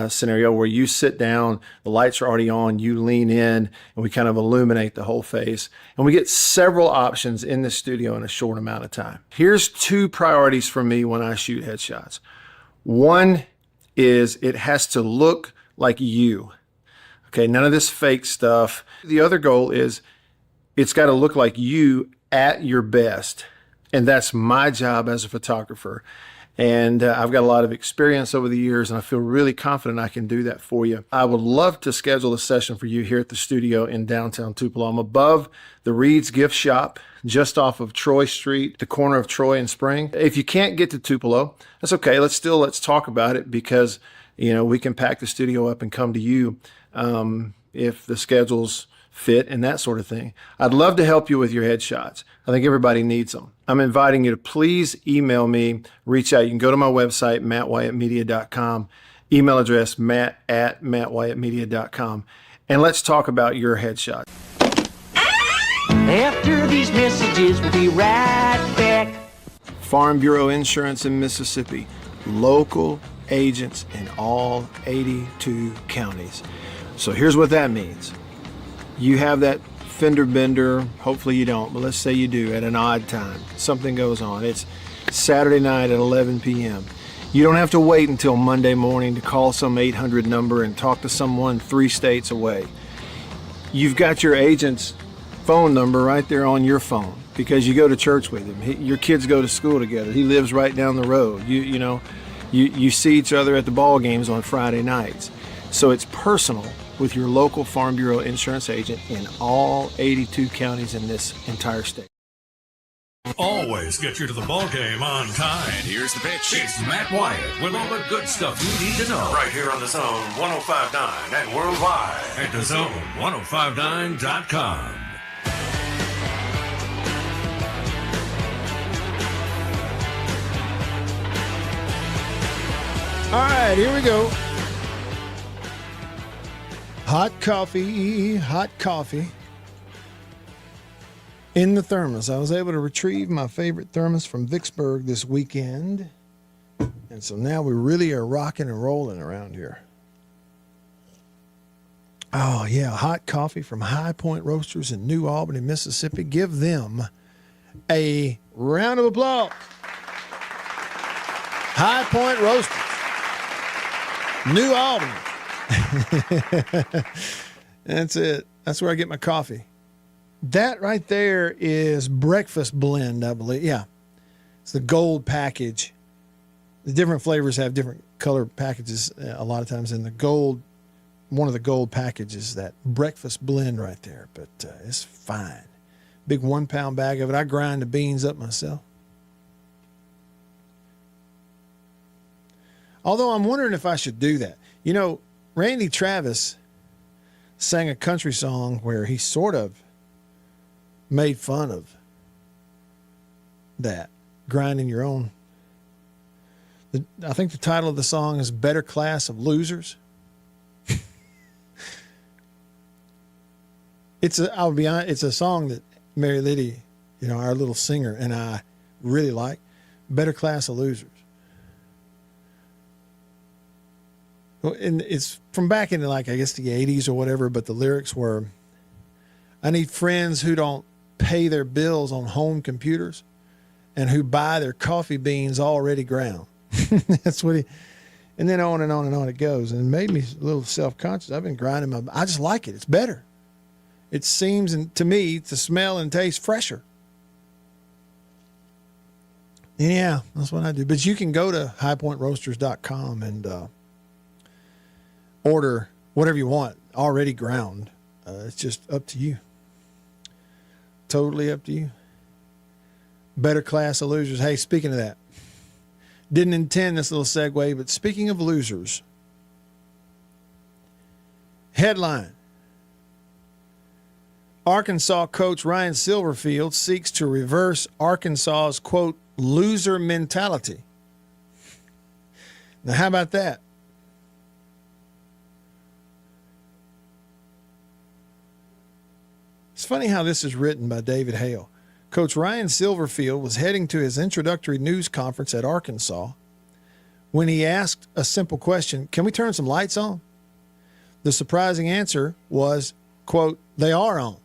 scenario where you sit down, the lights are already on, you lean in, and we kind of illuminate the whole face. And we get several options in the studio in a short amount of time. Here's 2 priorities for me when I shoot headshots. One is it has to look like you. Okay, none of this fake stuff. The other goal is it's got to look like you at your best. And that's my job as a photographer. And I've got a lot of experience over the years, and I feel really confident I can do that for you. I would love to schedule a session for you here at the studio in downtown Tupelo. I'm above the Reed's Gift Shop, just off of Troy Street, the corner of Troy and Spring. If you can't get to Tupelo, that's okay. Let's talk about it, because we can pack the studio up and come to you if the schedules fit and that sort of thing. I'd love to help you with your headshots. I think everybody needs them. I'm inviting you to please email me, reach out. You can go to my website, mattwhyattmedia.com, email address matt@mattwhyattmedia.com, and let's talk about your headshot. After these messages, we'll be right back. Farm Bureau Insurance in Mississippi, local agents in all 82 counties. So here's what that means. You have that fender bender, hopefully you don't, but let's say you do at an odd time. Something goes on. It's Saturday night at 11 p.m. You don't have to wait until Monday morning to call some 800 number and talk to someone 3 states away. You've got your agents phone number right there on your phone because you go to church with him. Your kids go to school together. He lives right down the road. You see each other at the ball games on Friday nights. So it's personal with your local Farm Bureau insurance agent in all 82 counties in this entire state. Always get you to the ball game on time. And here's the pitch. It's Matt Wyatt with all the good stuff you need to know. Right here on the Zone 105.9 and worldwide. At the Zone1059.com. All right, here we go. Hot coffee in the thermos. I was able to retrieve my favorite thermos from Vicksburg this weekend. And so now we really are rocking and rolling around here. Oh, yeah, hot coffee from High Point Roasters in New Albany, Mississippi. Give them a round of applause. High Point Roasters, New Albany. That's it. That's where I get my coffee. That right there is breakfast blend, I believe. Yeah. It's the gold package. The different flavors have different color packages a lot of times. And the gold, one of the gold packages, that breakfast blend right there. But it's fine. Big 1 pound bag of it. I grind the beans up myself. Although I'm wondering if I should do that. You know, Randy Travis sang a country song where he sort of made fun of that, grinding your own. I think the title of the song is Better Class of Losers. I'll be honest, it's a song that Mary Liddy, our little singer, and I really like. Better Class of Losers. And it's from back in I guess the 80s or whatever, but the lyrics were, I need friends who don't pay their bills on home computers and who buy their coffee beans already ground. That's what and then on and on and on it goes. And it made me a little self-conscious. I've been grinding I just like it. It's better. It seems to me to smell and taste fresher. Yeah, that's what I do. But you can go to highpointroasters.com and order whatever you want, already ground. It's just up to you. Totally up to you. Better Class of Losers. Hey, speaking of that, didn't intend this little segue, but speaking of losers, headline, Arkansas coach Ryan Silverfield seeks to reverse Arkansas's, quote, loser mentality. Now, how about that? It's funny how this is written by David Hale. Coach Ryan Silverfield was heading to his introductory news conference at Arkansas when he asked a simple question, can we turn some lights on? The surprising answer was, quote, they are on.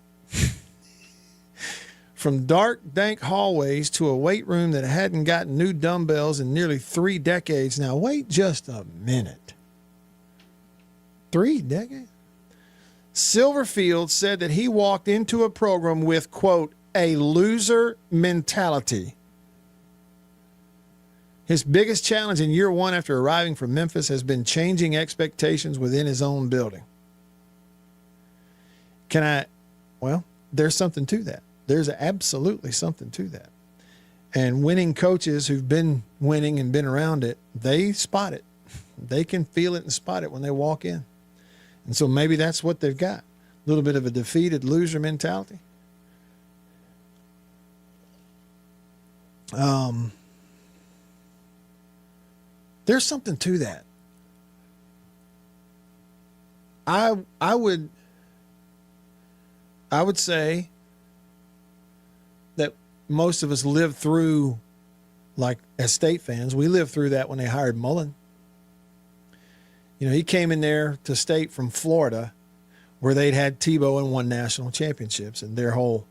From dark, dank hallways to a weight room that hadn't gotten new dumbbells in nearly 3 decades. Now, wait just a minute. 3 decades? Silverfield said that he walked into a program with, quote, a loser mentality. His biggest challenge in year 1 after arriving from Memphis has been changing expectations within his own building. Well, there's something to that. There's absolutely something to that. And winning coaches who've been winning and been around it, they spot it. They can feel it and spot it when they walk in. And so maybe that's what they've got. A little bit of a defeated loser mentality. There's something to that. I would say that most of us lived through, like as State fans, we lived through that when they hired Mullen. He came in there to State from Florida, where they'd had Tebow and won national championships, and their whole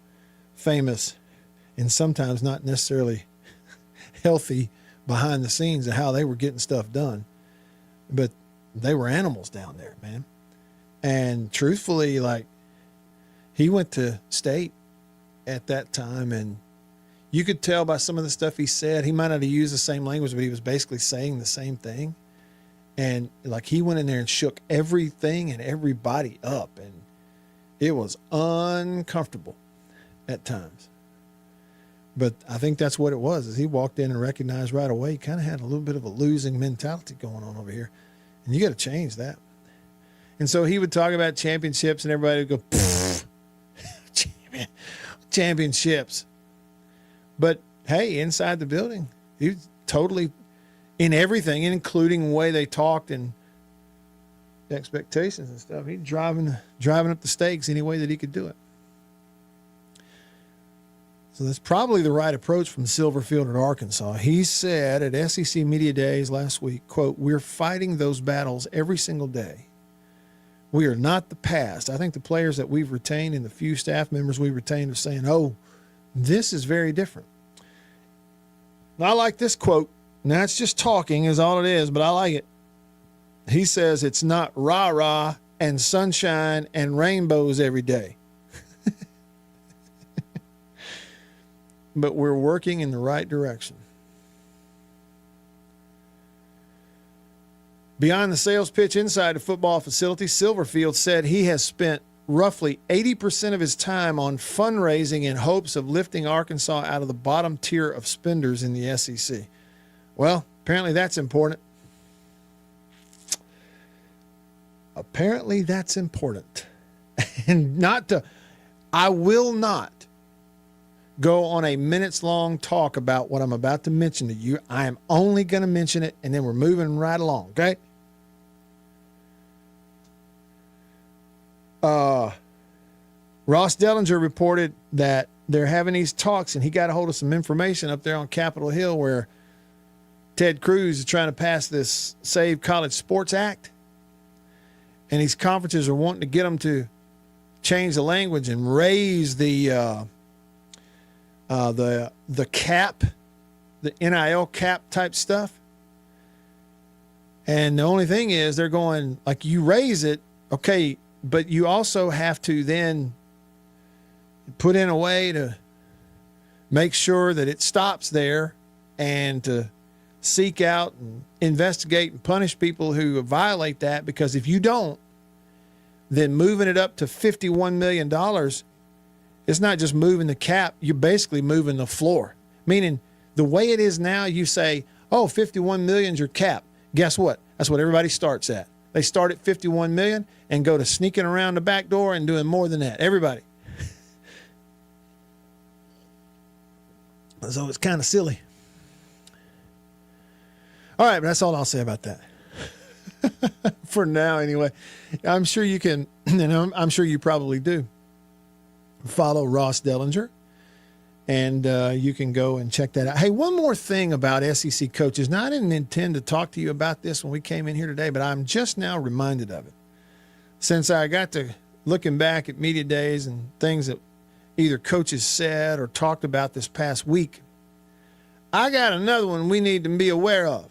famous and sometimes not necessarily healthy behind the scenes of how they were getting stuff done. But they were animals down there, man. And truthfully, he went to State at that time, and you could tell by some of the stuff he said, he might not have used the same language, but he was basically saying the same thing. And like he went in there and shook everything and everybody up, and it was uncomfortable at times. But I think that's what it was, is he walked in and recognized right away he kind of had a little bit of a losing mentality going on over here. And you got to change that. And so he would talk about championships, and everybody would go, championships. But hey, inside the building, he was totally in everything, including the way they talked and the expectations and stuff. He's driving up the stakes any way that he could do it. So that's probably the right approach from Silverfield at Arkansas. He said at SEC Media Days last week, quote, "We're fighting those battles every single day. We are not the past." I think the players that we've retained and the few staff members we've retained are saying, oh, this is very different. I like this quote. Now, it's just talking is all it is, but I like it. He says it's not rah-rah and sunshine and rainbows every day. But we're working in the right direction. Beyond the sales pitch inside the football facility, Silverfield said he has spent roughly 80% of his time on fundraising in hopes of lifting Arkansas out of the bottom tier of spenders in the SEC. Well, apparently that's important. And I will not go on a minutes-long talk about what I'm about to mention to you. I am only going to mention it, and then we're moving right along, okay? Ross Dellinger reported that they're having these talks, and he got a hold of some information up there on Capitol Hill where Ted Cruz is trying to pass this Save College Sports Act, and these conferences are wanting to get them to change the language and raise the cap, the NIL cap type stuff. And the only thing is they're going, like, you raise it, okay, but you also have to then put in a way to make sure that it stops there and to seek out and investigate and punish people who violate that, because if you don't, then moving it up to $51 million, it's not just moving the cap, you're basically moving the floor. Meaning the way it is now, you say, oh, 51 million is your cap. Guess what? That's what everybody starts at. They start at 51 million and go to sneaking around the back door and doing more than that. Everybody. So it's kind of silly. All right, but that's all I'll say about that. For now, anyway. I'm sure you can, and I'm sure you probably do, follow Ross Dellinger, and you can go and check that out. Hey, one more thing about SEC coaches. Now, I didn't intend to talk to you about this when we came in here today, but I'm just now reminded of it. Since I got to looking back at media days and things that either coaches said or talked about this past week, I got another one we need to be aware of.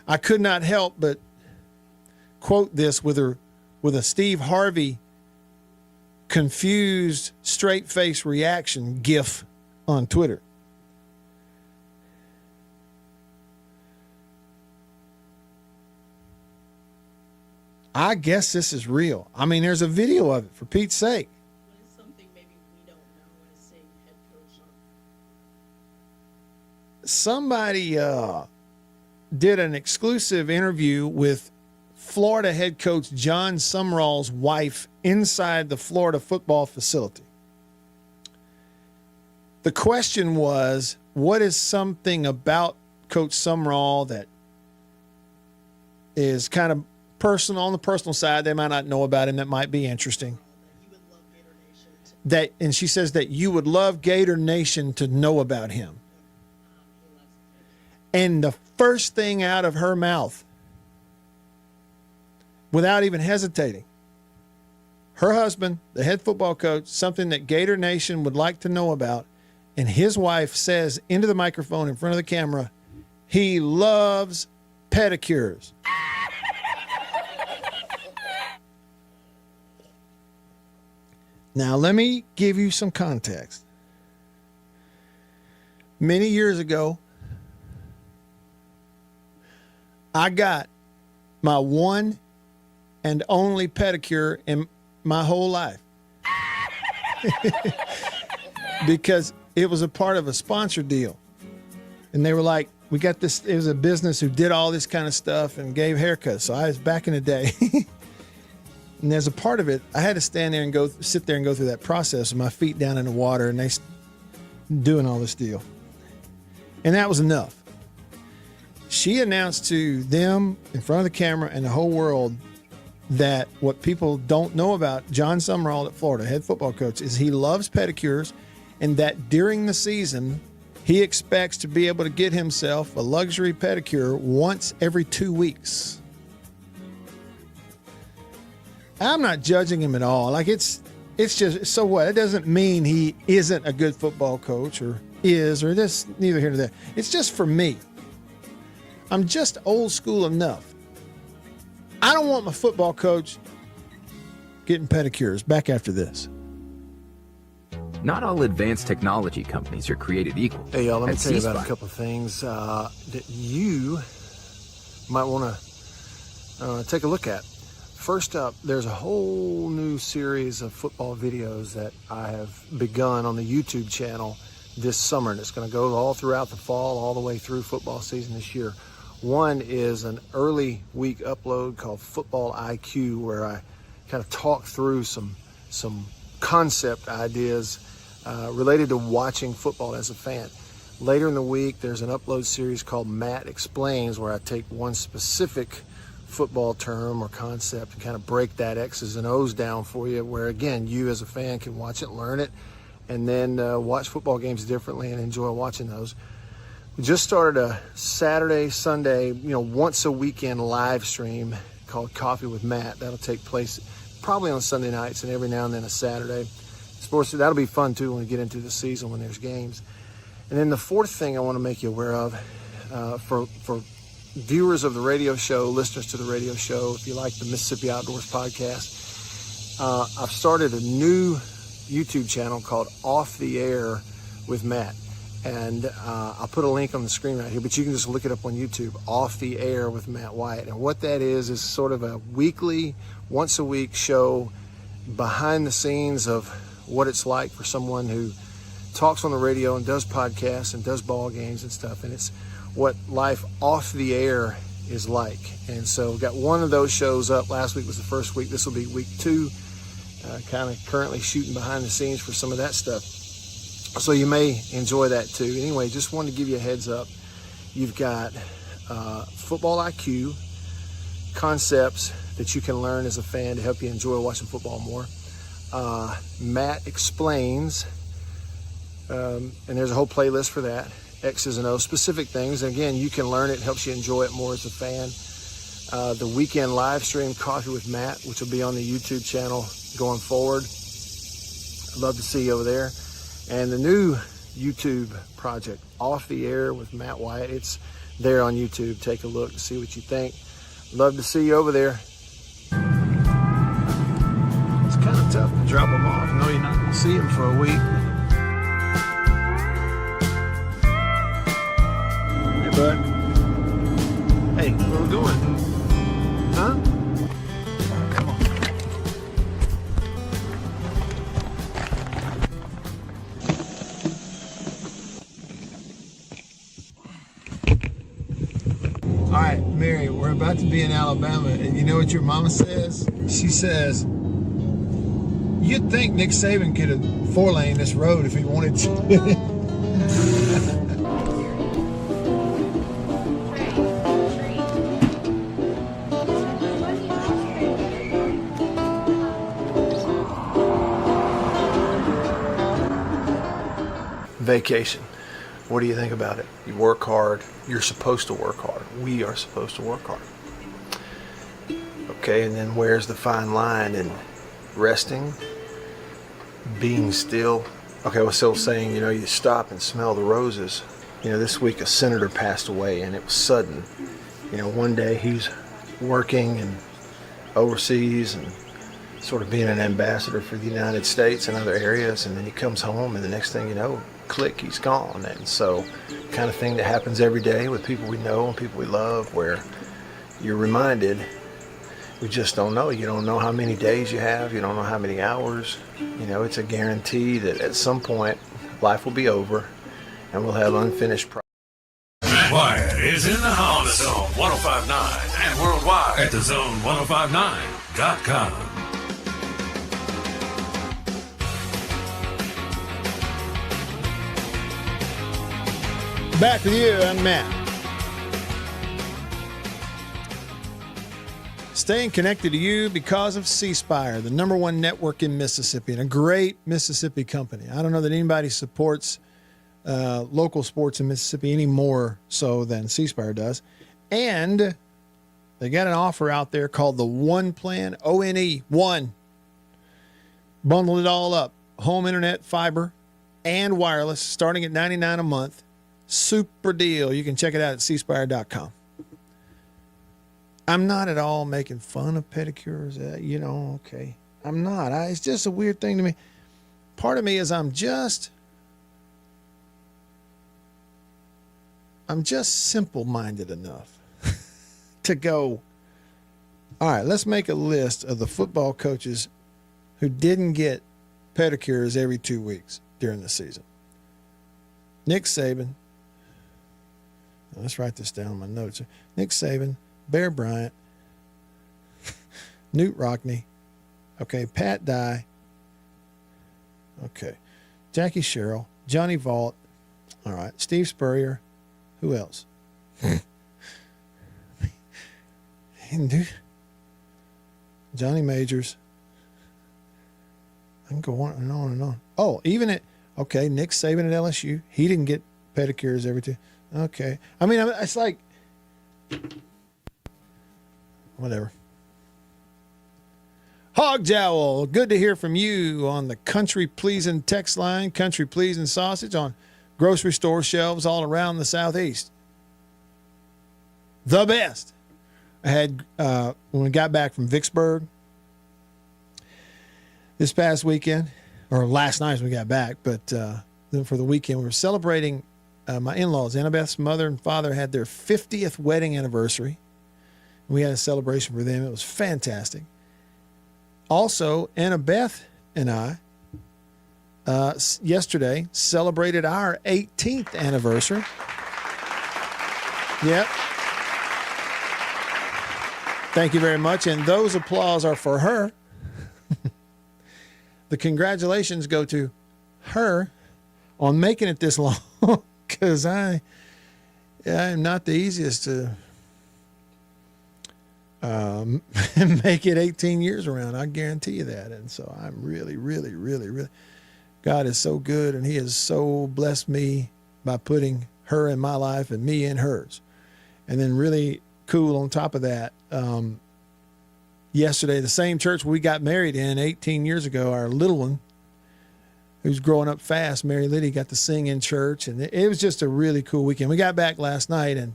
I could not help but quote this with a Steve Harvey confused, straight-face reaction gif on Twitter. I guess this is real. I mean, there's a video of it, for Pete's sake. What is something maybe we don't know as saying head coach? Somebody did an exclusive interview with Florida head coach John Sumrall's wife inside the Florida football facility. The question was, what is something about Coach Sumrall that is kind of personal, on the personal side, they might not know about him, that might be interesting? And she says that you would love Gator Nation to know about him. And the first thing out of her mouth, without even hesitating, her husband, the head football coach, something that Gator Nation would like to know about, and his wife says into the microphone in front of the camera, he loves pedicures. Now, let me give you some context. Many years ago, I got my one and only pedicure in my whole life. Because it was a part of a sponsor deal. And they were like, we got this, it was a business who did all this kind of stuff and gave haircuts. So I was back in the day. And as a part of it, I had to stand there and sit there and go through that process with my feet down in the water and they doing all this deal. And that was enough. She announced to them in front of the camera and the whole world that what people don't know about John Summerall at Florida, head football coach, is he loves pedicures, and that during the season, he expects to be able to get himself a luxury pedicure once every 2 weeks. I'm not judging him at all. Like it's just, so what? It doesn't mean he isn't a good football coach or this, neither here nor there. It's just for me. I'm just old school enough. I don't want my football coach getting pedicures. Back after this. Not all advanced technology companies are created equal. Hey, y'all, let me At tell you about C-Spire. a couple of things that you might want to take a look at. First up, there's a whole new series of football videos that I have begun on the YouTube channel this summer, and it's going to go all throughout the fall, all the way through football season this year. One is an early week upload called Football IQ, where I kind of talk through some concept ideas related to watching football as a fan. Later in the week, there's an upload series called Matt Explains, where I take one specific football term or concept and kind of break that X's and O's down for you, where again, you as a fan can watch it, learn it, and then watch football games differently and enjoy watching those. We just started a Saturday, Sunday, once a weekend live stream called Coffee with Matt. That'll take place probably on Sunday nights and every now and then a Saturday. Sports, that'll be fun too when we get into the season when there's games. And then the fourth thing I want to make you aware of, for viewers of the radio show, listeners to the radio show, if you like the Mississippi Outdoors podcast, I've started a new YouTube channel called Off the Air with Matt. And I'll put a link on the screen right here, but you can just look it up on YouTube, Off the Air with Matt Wyatt. And what that is sort of a weekly, once a week show behind the scenes of what it's like for someone who talks on the radio and does podcasts and does ball games and stuff. And it's what life off the air is like. And so got one of those shows up. Last week was the first week. This will be week 2. Kind of currently shooting behind the scenes for some of that stuff. So you may enjoy that too. Anyway, just wanted to give you a heads up. You've got Football IQ, concepts that you can learn as a fan to help you enjoy watching football more. Matt Explains, and there's a whole playlist for that. X's and O's, specific things. And again, you can learn it, helps you enjoy it more as a fan. The weekend live stream, Coffee with Matt, which will be on the YouTube channel going forward. I'd love to see you over there. And the new YouTube project, Off the Air with Matt Wyatt, it's there on YouTube. Take a look and see what you think. Love to see you over there. It's kind of tough to drop them off. No, you're not going to see them for a week. Hey, bud. Hey, where we going? Huh? Come on. All right, Mary, we're about to be in Alabama, and you know what your mama says? She says, you'd think Nick Saban could have 4-lane this road if he wanted to. Vacation. What do you think about it? You work hard. You're supposed to work hard. We are supposed to work hard. Okay, and then where's the fine line in resting, being still? Okay, I was still saying, you stop and smell the roses. This week a senator passed away, and it was sudden. One day he's working and overseas and sort of being an ambassador for the United States and other areas, and then he comes home, and the next thing you know, click, he's gone. And so, kind of thing that happens every day with people we know and people we love, where you're reminded, we just don't know. You don't know how many days you have. You don't know how many hours. You know, it's a guarantee that at some point, life will be over, and we'll have unfinished projects. Matt Wyatt is in the house. Zone 105.9 and worldwide at the Zone1059.com. Back with you, I'm Matt. Staying connected to you because of C Spire, the #1 network in Mississippi, and a great Mississippi company. I don't know that anybody supports local sports in Mississippi any more so than C Spire does. And they got an offer out there called the One Plan, ONE, one. Bundle it all up. Home internet, fiber, and wireless, starting at $99 a month. Super deal. You can check it out at cspire.com. I'm not at all making fun of pedicures. Okay. I'm not. It's just a weird thing to me. Part of me is I'm just simple-minded enough to go, all right, let's make a list of the football coaches who didn't get pedicures every 2 weeks during the season. Nick Saban. Let's write this down in my notes. Nick Saban, Bear Bryant, Newt Rockne, okay, Pat Dye, okay, Jackie Sherrill, Johnny Vaught, all right, Steve Spurrier, who else? Johnny Majors. I can go on and on and on. Oh, even Nick Saban at LSU, he didn't get pedicures every two. Okay. I mean, it's like, whatever. Hog Jowl, good to hear from you on the Country Pleasing text line, Country Pleasing sausage on grocery store shelves all around the Southeast. The best. I had, when we got back from Vicksburg this past weekend, or last night when we got back, but then for the weekend, we were celebrating my in-laws. Annabeth's mother and father had their 50th wedding anniversary. We had a celebration for them. It was fantastic. Also, Annabeth and I yesterday celebrated our 18th anniversary. Yep. Thank you very much. And those applause are for her. The congratulations go to her on making it this long, because I am not the easiest to make it 18 years around. I guarantee you that. And so I'm really, really, really, really, God is so good, and he has so blessed me by putting her in my life and me in hers. And then really cool on top of that, yesterday, the same church we got married in 18 years ago, our little one, who's growing up fast, Mary Liddy, got to sing in church. And it was just a really cool weekend. We got back last night, and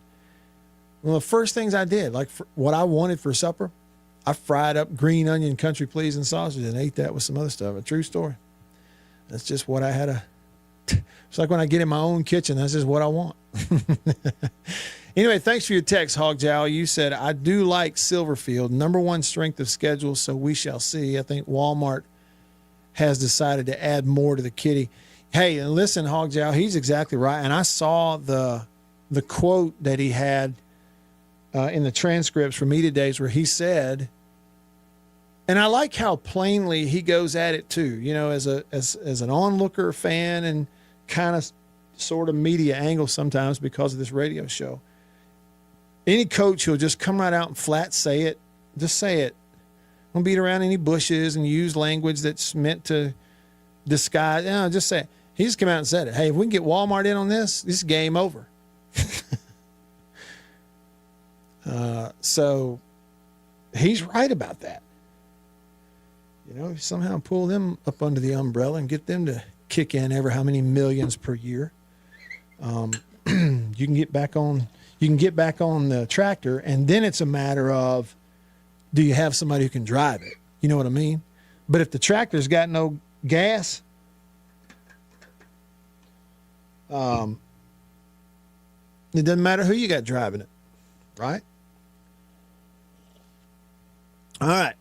one of the first things I did, like what I wanted for supper, I fried up green onion country pleasing sausage and ate that with some other stuff. A true story. That's just what I had it's like when I get in my own kitchen, that's just what I want. Anyway, thanks for your text, Hog Jowl. You said, I do like Silverfield, #1 strength of schedule, so we shall see. I think Walmart has decided to add more to the kitty. Hey, and listen, Hog Jowl, he's exactly right. And I saw the quote that he had in the transcripts from Media Days where he said, and I like how plainly he goes at it too, you know, as an onlooker fan and kind of sort of media angle sometimes because of this radio show. Any coach who'll just come right out and flat say it, just say it. Don't beat around any bushes and use language that's meant to disguise. No, just say it. He just came out and said it. Hey, if we can get Walmart in on this is game over. So he's right about that. You know, somehow pull them up under the umbrella and get them to kick in ever how many millions per year. You can get back on the tractor, and then it's a matter of, do you have somebody who can drive it? You know what I mean? But if the tractor's got no gas, it doesn't matter who you got driving it, right? All right.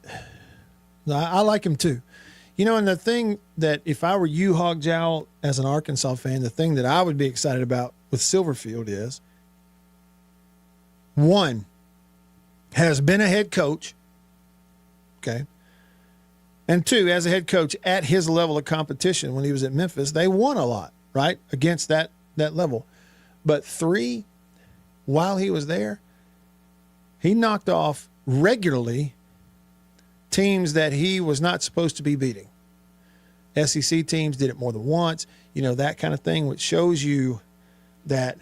I like him too. And the thing that if I were you, 𝐷𝐬𝐬𝐢𝐬𝐬𝐢, as an Arkansas fan, the thing that I would be excited about with Silverfield is, one, has been a head coach, okay? And two, as a head coach at his level of competition when he was at Memphis, they won a lot, right, against that level. But three, while he was there, he knocked off regularly teams that he was not supposed to be beating. SEC teams did it more than once, that kind of thing, which shows you that,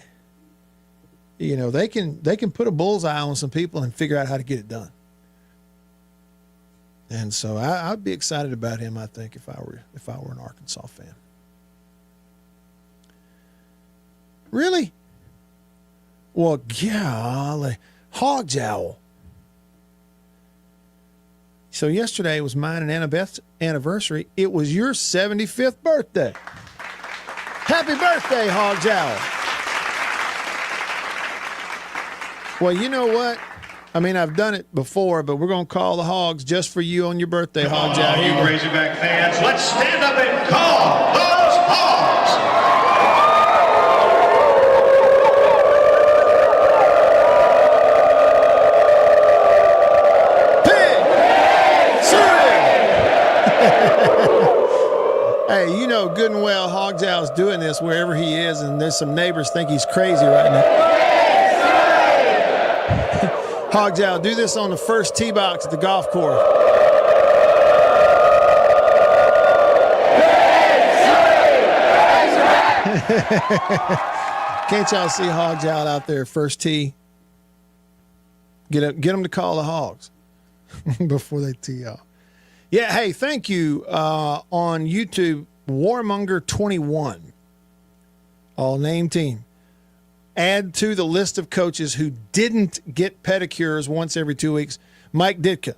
they can put a bullseye on some people and figure out how to get it done. And so I'd be excited about him, I think, if I were an Arkansas fan. Really? Well, golly, 𝐷𝐬𝐬𝐢𝐬𝐬𝐢. So yesterday was mine and Annabeth's anniversary. It was your 75th birthday. Happy birthday, 𝐷𝐬𝐬𝐢𝐬𝐬. Well, you know what? I mean, I've done it before, but we're going to call the Hogs just for you on your birthday, 𝐷𝐬𝐬𝐢𝐬𝐬. All you Razorback fans, let's stand up and call those Hogs. Hey, good and well 𝐷𝐬𝐬𝐢𝐬𝐬's doing this wherever he is, and there's some neighbors think he's crazy right now. 𝐷𝐬𝐬𝐢𝐬𝐬𝐢, do this on the first tee box at the golf course. Can't y'all see 𝐷𝐬𝐬𝐢𝐬𝐬𝐢 out there, first tee? Get them to call the Hogs before they tee off. Yeah, hey, thank you on YouTube, Warmonger21, all name team. Add to the list of coaches who didn't get pedicures once every 2 weeks, Mike Ditka.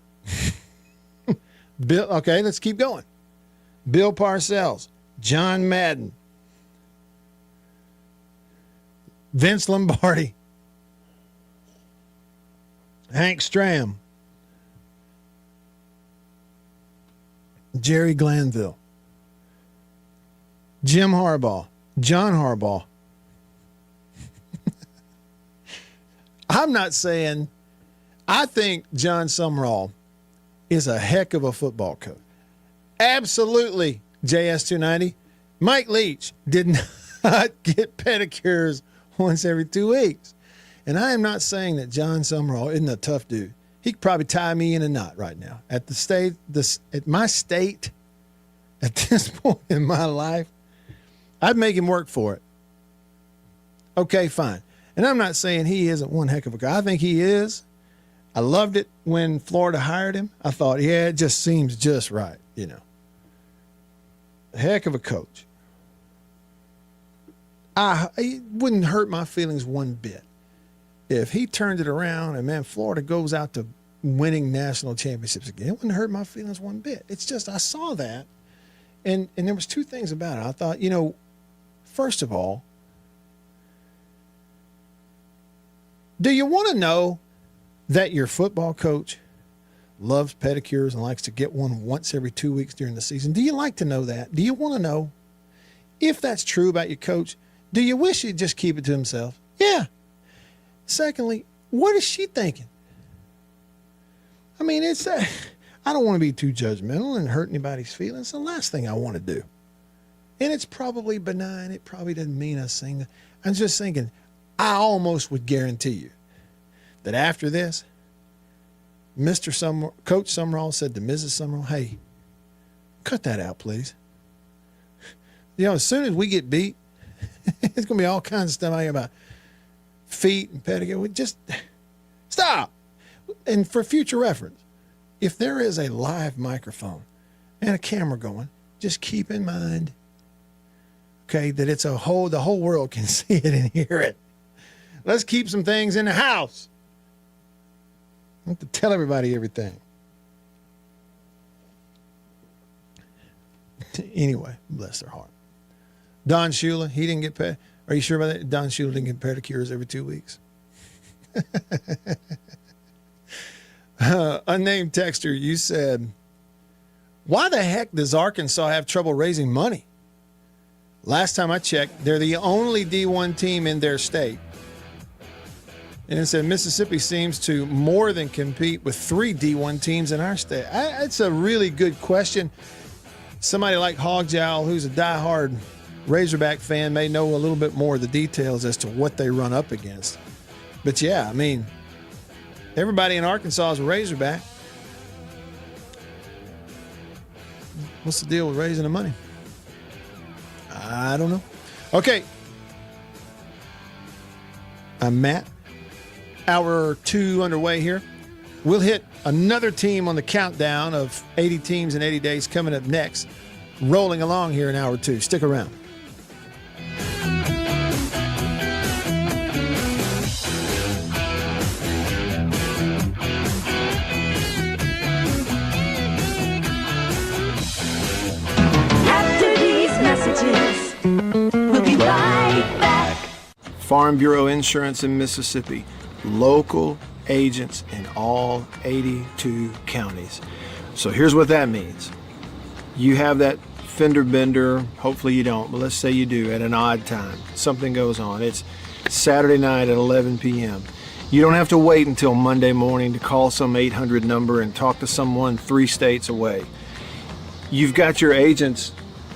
Bill, okay, let's keep going. Bill Parcells, John Madden, Vince Lombardi, Hank Stram, Jerry Glanville, Jim Harbaugh, John Harbaugh. I'm not saying, I think John Sumrall is a heck of a football coach. Absolutely, JS290. Mike Leach did not get pedicures once every 2 weeks. And I am not saying that John Sumrall isn't a tough dude. He could probably tie me in a knot right now. At my state, at this point in my life, I'd make him work for it. Okay, fine. And I'm not saying he isn't one heck of a guy. I think he is. I loved it when Florida hired him. I thought, yeah, it just seems just right, A heck of a coach. It wouldn't hurt my feelings one bit if he turned it around and, man, Florida goes out to winning national championships again. It wouldn't hurt my feelings one bit. It's just I saw that, and there was two things about it. I thought, first of all, do you want to know that your football coach loves pedicures and likes to get one once every 2 weeks during the season? Do you like to know that? Do you want to know? If that's true about your coach, do you wish he'd just keep it to himself? Yeah. Secondly, what is she thinking? I mean, I don't want to be too judgmental and hurt anybody's feelings. It's the last thing I want to do. And it's probably benign. It probably doesn't mean a thing. I'm just thinking, I almost would guarantee you that after this, Coach Sumrall said to Mrs. Sumrall, hey, cut that out, please. As soon as we get beat, it's going to be all kinds of stuff I hear about feet and pedicure. Just stop. And for future reference, if there is a live microphone and a camera going, just keep in mind, okay, that the whole world can see it and hear it. Let's keep some things in the house. I have to tell everybody everything. Anyway, bless their heart. Don Shula, he didn't get paid. Are you sure about that? Don Shula didn't get pedicures every 2 weeks. Unnamed texter, you said, why the heck does Arkansas have trouble raising money? Last time I checked, they're the only D1 team in their state. And it said Mississippi seems to more than compete with 3 D1 teams in our state. It's a really good question. Somebody like 𝐷𝐢𝐬𝐬𝐢𝐬𝐢, who's a diehard Razorback fan, may know a little bit more of the details as to what they run up against. But yeah, I mean, everybody in Arkansas is a Razorback. What's the deal with raising the money? I don't know. Okay. I'm Matt. Hour 2 underway here. We'll hit another team on the countdown of 80 teams in 80 days coming up next. Rolling along here in hour 2. Stick around. After these messages, we'll be right back. Farm Bureau Insurance in Mississippi. Local agents in all 82 counties. So here's what that means. You have that fender bender, hopefully you don't, but let's say you do at an odd time. Something goes on. It's Saturday night at 11 p.m. You don't have to wait until Monday morning to call some 800 number and talk to someone 3 states away. You've got your agent's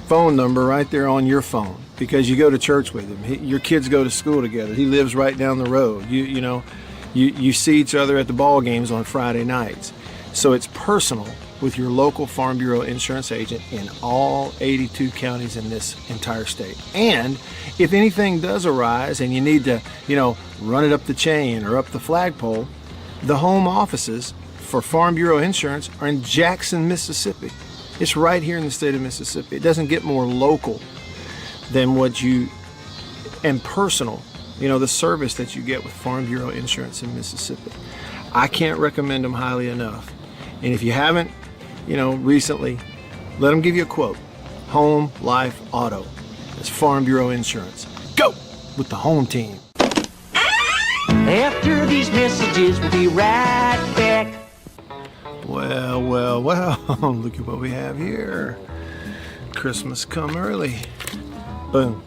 phone number right there on your phone because you go to church with him. Your kids go to school together. He lives right down the road. You see each other at the ball games on Friday nights. So it's personal with your local Farm Bureau insurance agent in all 82 counties in this entire state. And if anything does arise and you need to, run it up the chain or up the flagpole, the home offices for Farm Bureau Insurance are in Jackson, Mississippi. It's right here in the state of Mississippi. It doesn't get more local than and personal, the service that you get with Farm Bureau Insurance in Mississippi. I can't recommend them highly enough. And if you haven't, recently, let them give you a quote. Home, life, auto. That's Farm Bureau Insurance. Go with the home team. After these messages, we'll be right back. Well, look at what we have here. Christmas come early. Boom.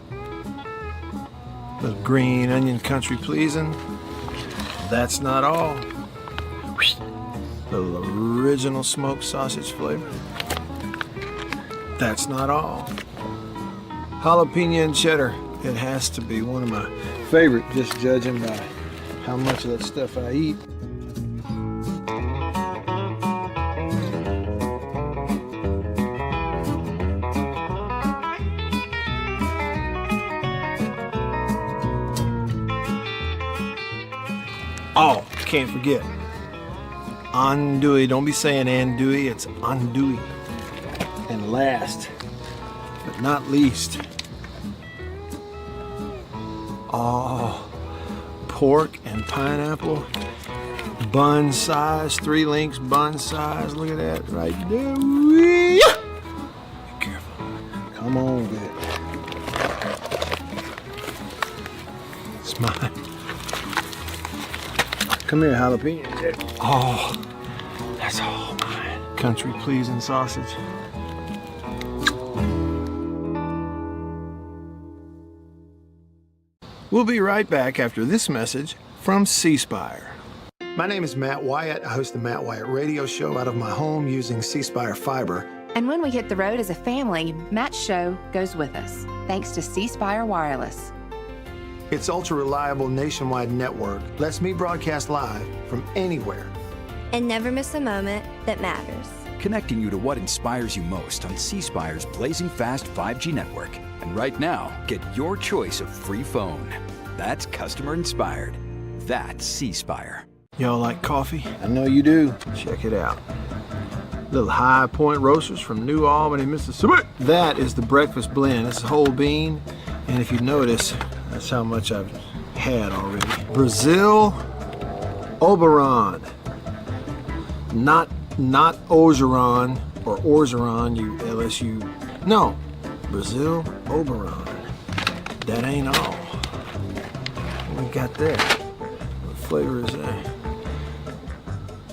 Little green onion country pleasing. That's not all. Little original smoked sausage flavor. That's not all. Jalapeno and cheddar. It has to be one of my favorite, just judging by how much of that stuff I eat. Oh, can't forget. Andouille. Don't be saying andouille, it's andouille. And last, but not least, pork and pineapple, bun size, 3 links bun size. Look at that right there. Be careful. Come on with it. It's mine. Come here, jalapeno. Oh, that's all mine. Country pleasing sausage. We'll be right back after this message from C Spire. My name is Matt Wyatt. I host the Matt Wyatt radio show out of my home using C Spire fiber. And when we hit the road as a family, Matt's show goes with us, thanks to C Spire Wireless. Its ultra-reliable nationwide network lets me broadcast live from anywhere. And never miss a moment that matters. Connecting you to what inspires you most on C Spire's blazing fast 5G network. And right now, get your choice of free phone. That's customer inspired. That's C Spire. Y'all like coffee? I know you do. Check it out. Little High Point Roasters from New Albany, Mississippi. That is the breakfast blend. It's a whole bean. And if you notice, that's how much I've had already. Brazil Oberon. Not Orgeron or Orgeron, you LSU No, Brazil Oberon. That ain't all. What we got there? What flavor is that?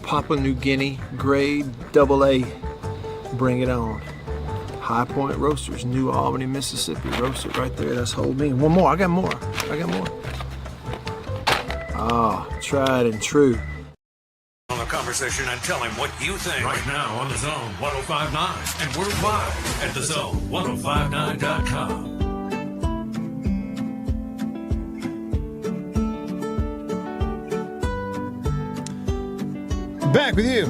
Papua New Guinea, grade AA. Bring it on. High Point Roasters, New Albany, Mississippi. Roast it right there. That's whole bean. One more. I got more. Ah, tried and true. On the conversation and tell him what you think right now on the Zone 105.9 and worldwide at thezone1059.com. Back with you.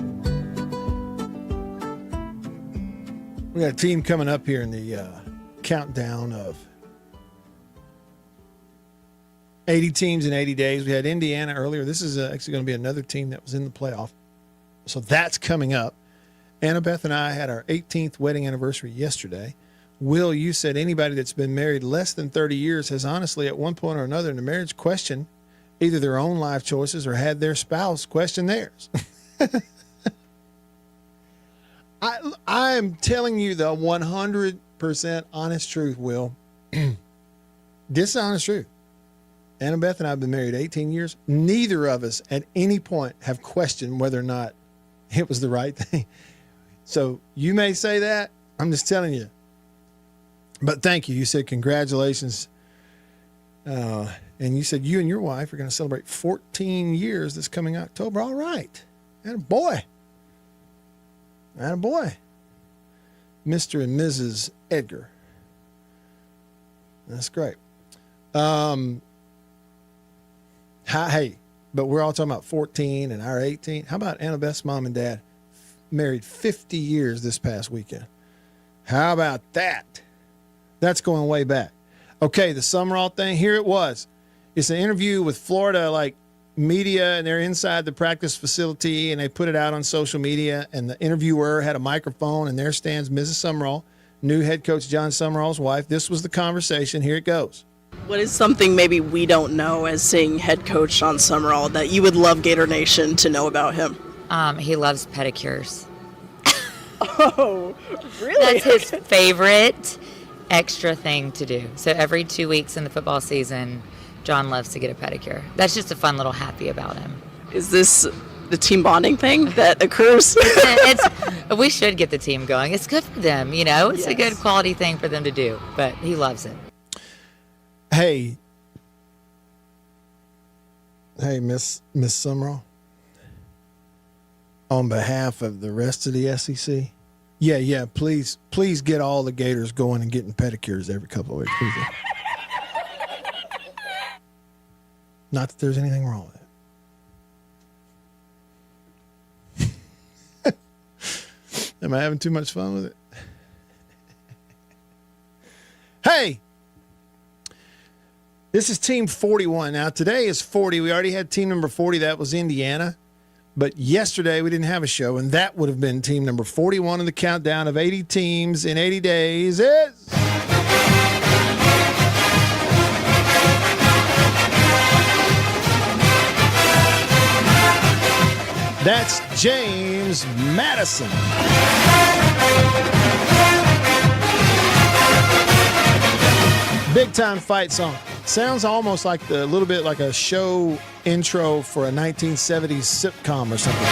We got a team coming up here in the countdown of 80 teams in 80 days. We had Indiana earlier. This is actually going to be another team that was in the playoff. So that's coming up. Annabeth and I had our 18th wedding anniversary yesterday. Will, you said anybody that's been married less than 30 years has honestly at one point or another in the marriage questioned either their own life choices or had their spouse question theirs. I am telling you the 100% honest truth, Will. Dishonest truth. Annabeth and I have been married 18 years. Neither of us at any point have questioned whether or not it was the right thing. So you may say that. I'm just telling you. But thank you. You said congratulations. And you said you and your wife are going to celebrate 14 years this coming October. All right. Attaboy. Attaboy. Mr. and Mrs. Edgar. That's great. Hey, but we're all talking about 14 and our 18. How about Annabeth's mom and dad married 50 years this past weekend? How about that? That's going way back. Okay, the Summerall thing, here it was. It's an interview with Florida, media, and they're inside the practice facility, and they put it out on social media, and the interviewer had a microphone, and there stands Mrs. Summerall, new head coach John Summerall's wife. This was the conversation. Here it goes. What is something maybe we don't know as seeing head coach John Summerall that you would love Gator Nation to know about him? He loves pedicures. Oh, really? That's his favorite extra thing to do. So every 2 weeks in the football season, John loves to get a pedicure. That's just a fun little happy about him. Is this the team bonding thing that occurs? We should get the team going. It's good for them, you know. It's a good quality thing for them to do, but he loves it. Hey, Miss Summerall, on behalf of the rest of the SEC, please get all the Gators going and getting pedicures every couple of weeks. Please. Not that there's anything wrong with it. Am I having too much fun with it? Hey! This is team 41. Now, today is 40. We already had team number 40. That was Indiana. But yesterday we didn't have a show, and that would have been team number 41 in the countdown of 80 teams in 80 days. That's James Madison. Big time fight song. Sounds almost like a little bit like a show intro for a 1970s sitcom or something.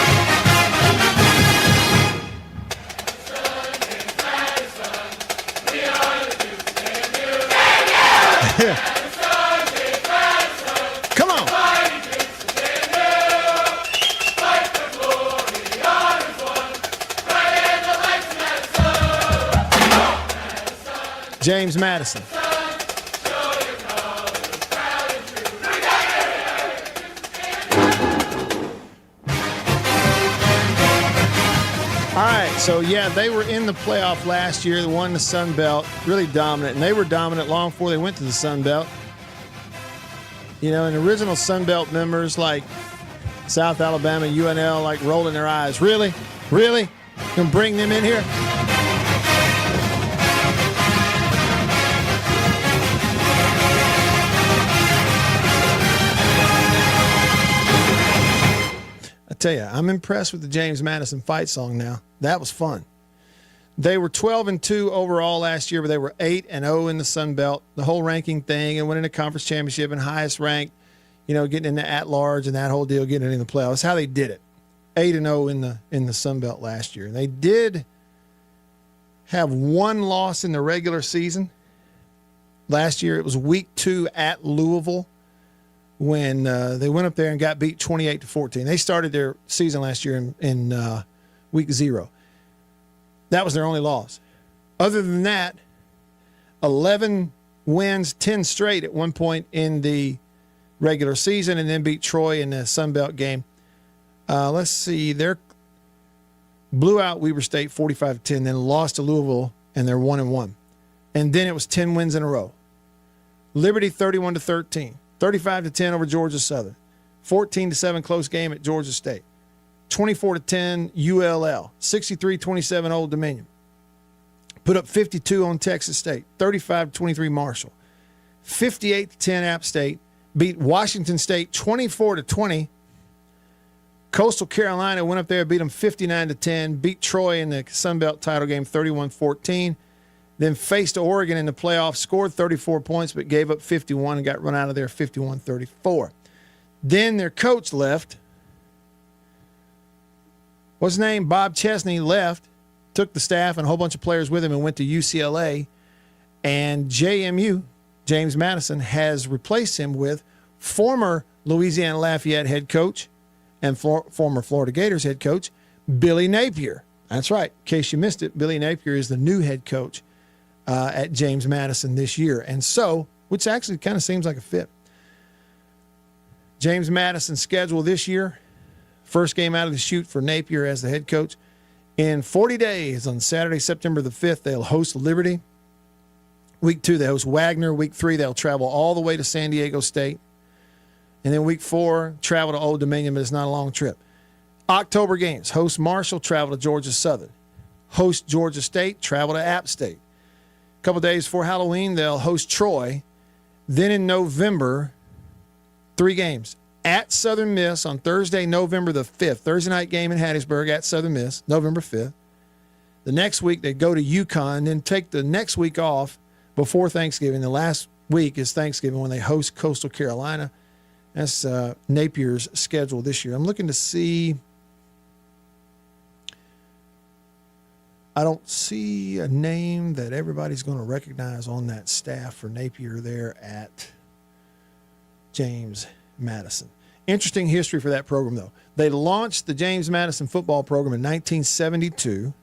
Come on. James Madison. All right, so they were in the playoff last year. They won the Sun Belt, really dominant, and they were dominant long before they went to the Sun Belt. You know, and original Sun Belt members like South Alabama, UNL, like rolling their eyes. Really? Really? Gonna bring them in here? I tell you, I'm impressed with the James Madison fight song now. That was fun. They were 12-2 overall last year, but they were 8-0 in the Sun Belt. The whole ranking thing, and winning a conference championship and highest ranked, getting into at-large and that whole deal, getting in the playoffs. That's how they did it. 8-0 in the Sun Belt last year. They did have one loss in the regular season. Last year it was week 2 at Louisville when they went up there and got beat 28-14. They started their season last year in week 0. That was their only loss. Other than that, 11 wins, 10 straight at one point in the regular season, and then beat Troy in the Sun Belt game. Let's see. They blew out Weber State 45-10, then lost to Louisville, and they're 1-1. And then it was 10 wins in a row. Liberty 31-13, 35-10 over Georgia Southern, 14-7 close game at Georgia State, 24-10 ULL, 63-27 Old Dominion. Put up 52 on Texas State, 35-23 Marshall, 58-10 App State, beat Washington State 24-20. Coastal Carolina went up there, beat them 59-10, beat Troy in the Sun Belt title game 31-14. Then faced Oregon in the playoffs, scored 34 points, but gave up 51 and got run out of there 51-34. Then their coach left. What's his name? Bob Chesney left, took the staff and a whole bunch of players with him and went to UCLA. And JMU, James Madison, has replaced him with former Louisiana Lafayette head coach and former Florida Gators head coach, Billy Napier. That's right. In case you missed it, Billy Napier is the new head coach at James Madison this year. And so, which actually kind of seems like a fit. James Madison's schedule this year, first game out of the chute for Napier as the head coach. In 40 days, on Saturday, September the 5th, they'll host Liberty. Week 2, they host Wagner. Week 3, they'll travel all the way to San Diego State. And then week 4, travel to Old Dominion, but it's not a long trip. October games, host Marshall, travel to Georgia Southern. Host Georgia State, travel to App State. A couple days before Halloween, they'll host Troy. Then in November, 3 games. At Southern Miss on Thursday, November the 5th. Thursday night game in Hattiesburg at Southern Miss, November 5th. The next week, they go to UConn, then take the next week off before Thanksgiving. The last week is Thanksgiving when they host Coastal Carolina. That's Napier's schedule this year. I'm looking to see. I don't see a name that everybody's going to recognize on that staff for Napier there at James Madison. Interesting history for that program, though. They launched the James Madison football program in 1972.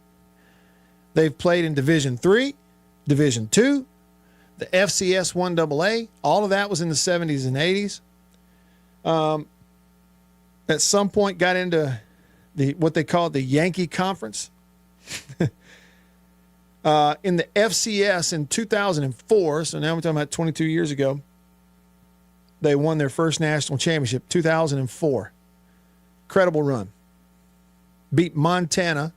They've played in Division III, Division II, the FCS 1AA. All of that was in the 70s and 80s. At some point got into what they called the Yankee Conference. In the FCS in 2004, so now we're talking about 22 years ago, they won their first national championship, 2004. Incredible run. Beat Montana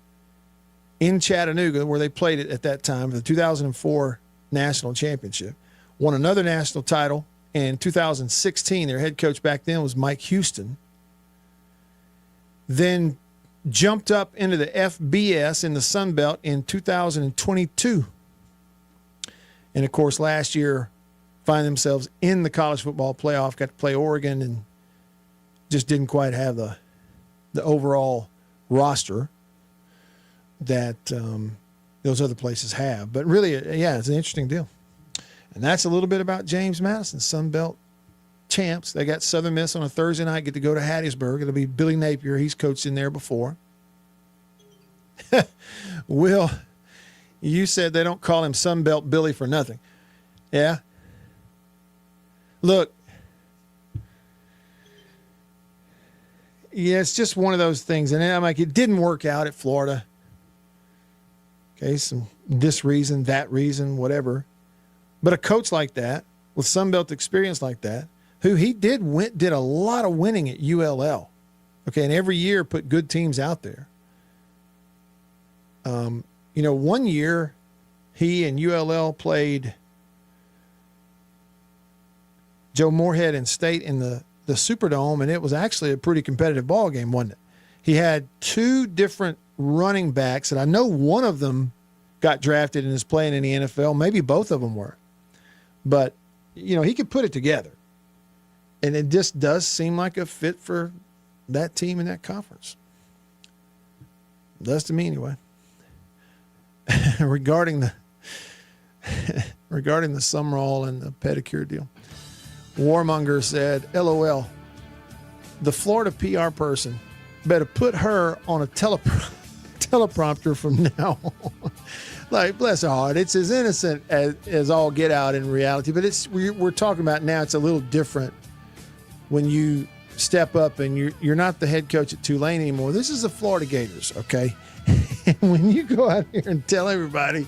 in Chattanooga, where they played it at that time, for the 2004 national championship. Won another national title in 2016. Their head coach back then was Mike Houston. Then jumped up into the FBS in the Sun Belt in 2022. And, of course, last year find themselves in the college football playoff, got to play Oregon, and just didn't quite have the overall roster that those other places have. But really, yeah, it's an interesting deal. And that's a little bit about James Madison, Sun Belt champs. They got Southern Miss on a Thursday night, get to go to Hattiesburg. It'll be Billy Napier. He's coached in there before. Will, you said they don't call him Sun Belt Billy for nothing. Yeah? Look, yeah, it's just one of those things. And I'm like, it didn't work out at Florida. Okay, this reason, that reason, whatever. But a coach like that, with Sun Belt experience like that, who he did a lot of winning at ULL. Okay, and every year put good teams out there. One year he and ULL played Joe Moorhead and State in the Superdome, and it was actually a pretty competitive ball game, wasn't it? He had 2 different running backs, and I know one of them got drafted and is playing in the NFL. Maybe both of them were. But, he could put it together. And it just does seem like a fit for that team in that conference. Does to me anyway. Regarding the Summerall and the pedicure deal, Warmonger said, LOL, the Florida PR person better put her on a teleprompter from now on. Like, bless her heart, it's as innocent as all get out in reality, but we're talking about now. It's a little different when you step up and you're not the head coach at Tulane anymore. This is the Florida Gators, okay? And when you go out here and tell everybody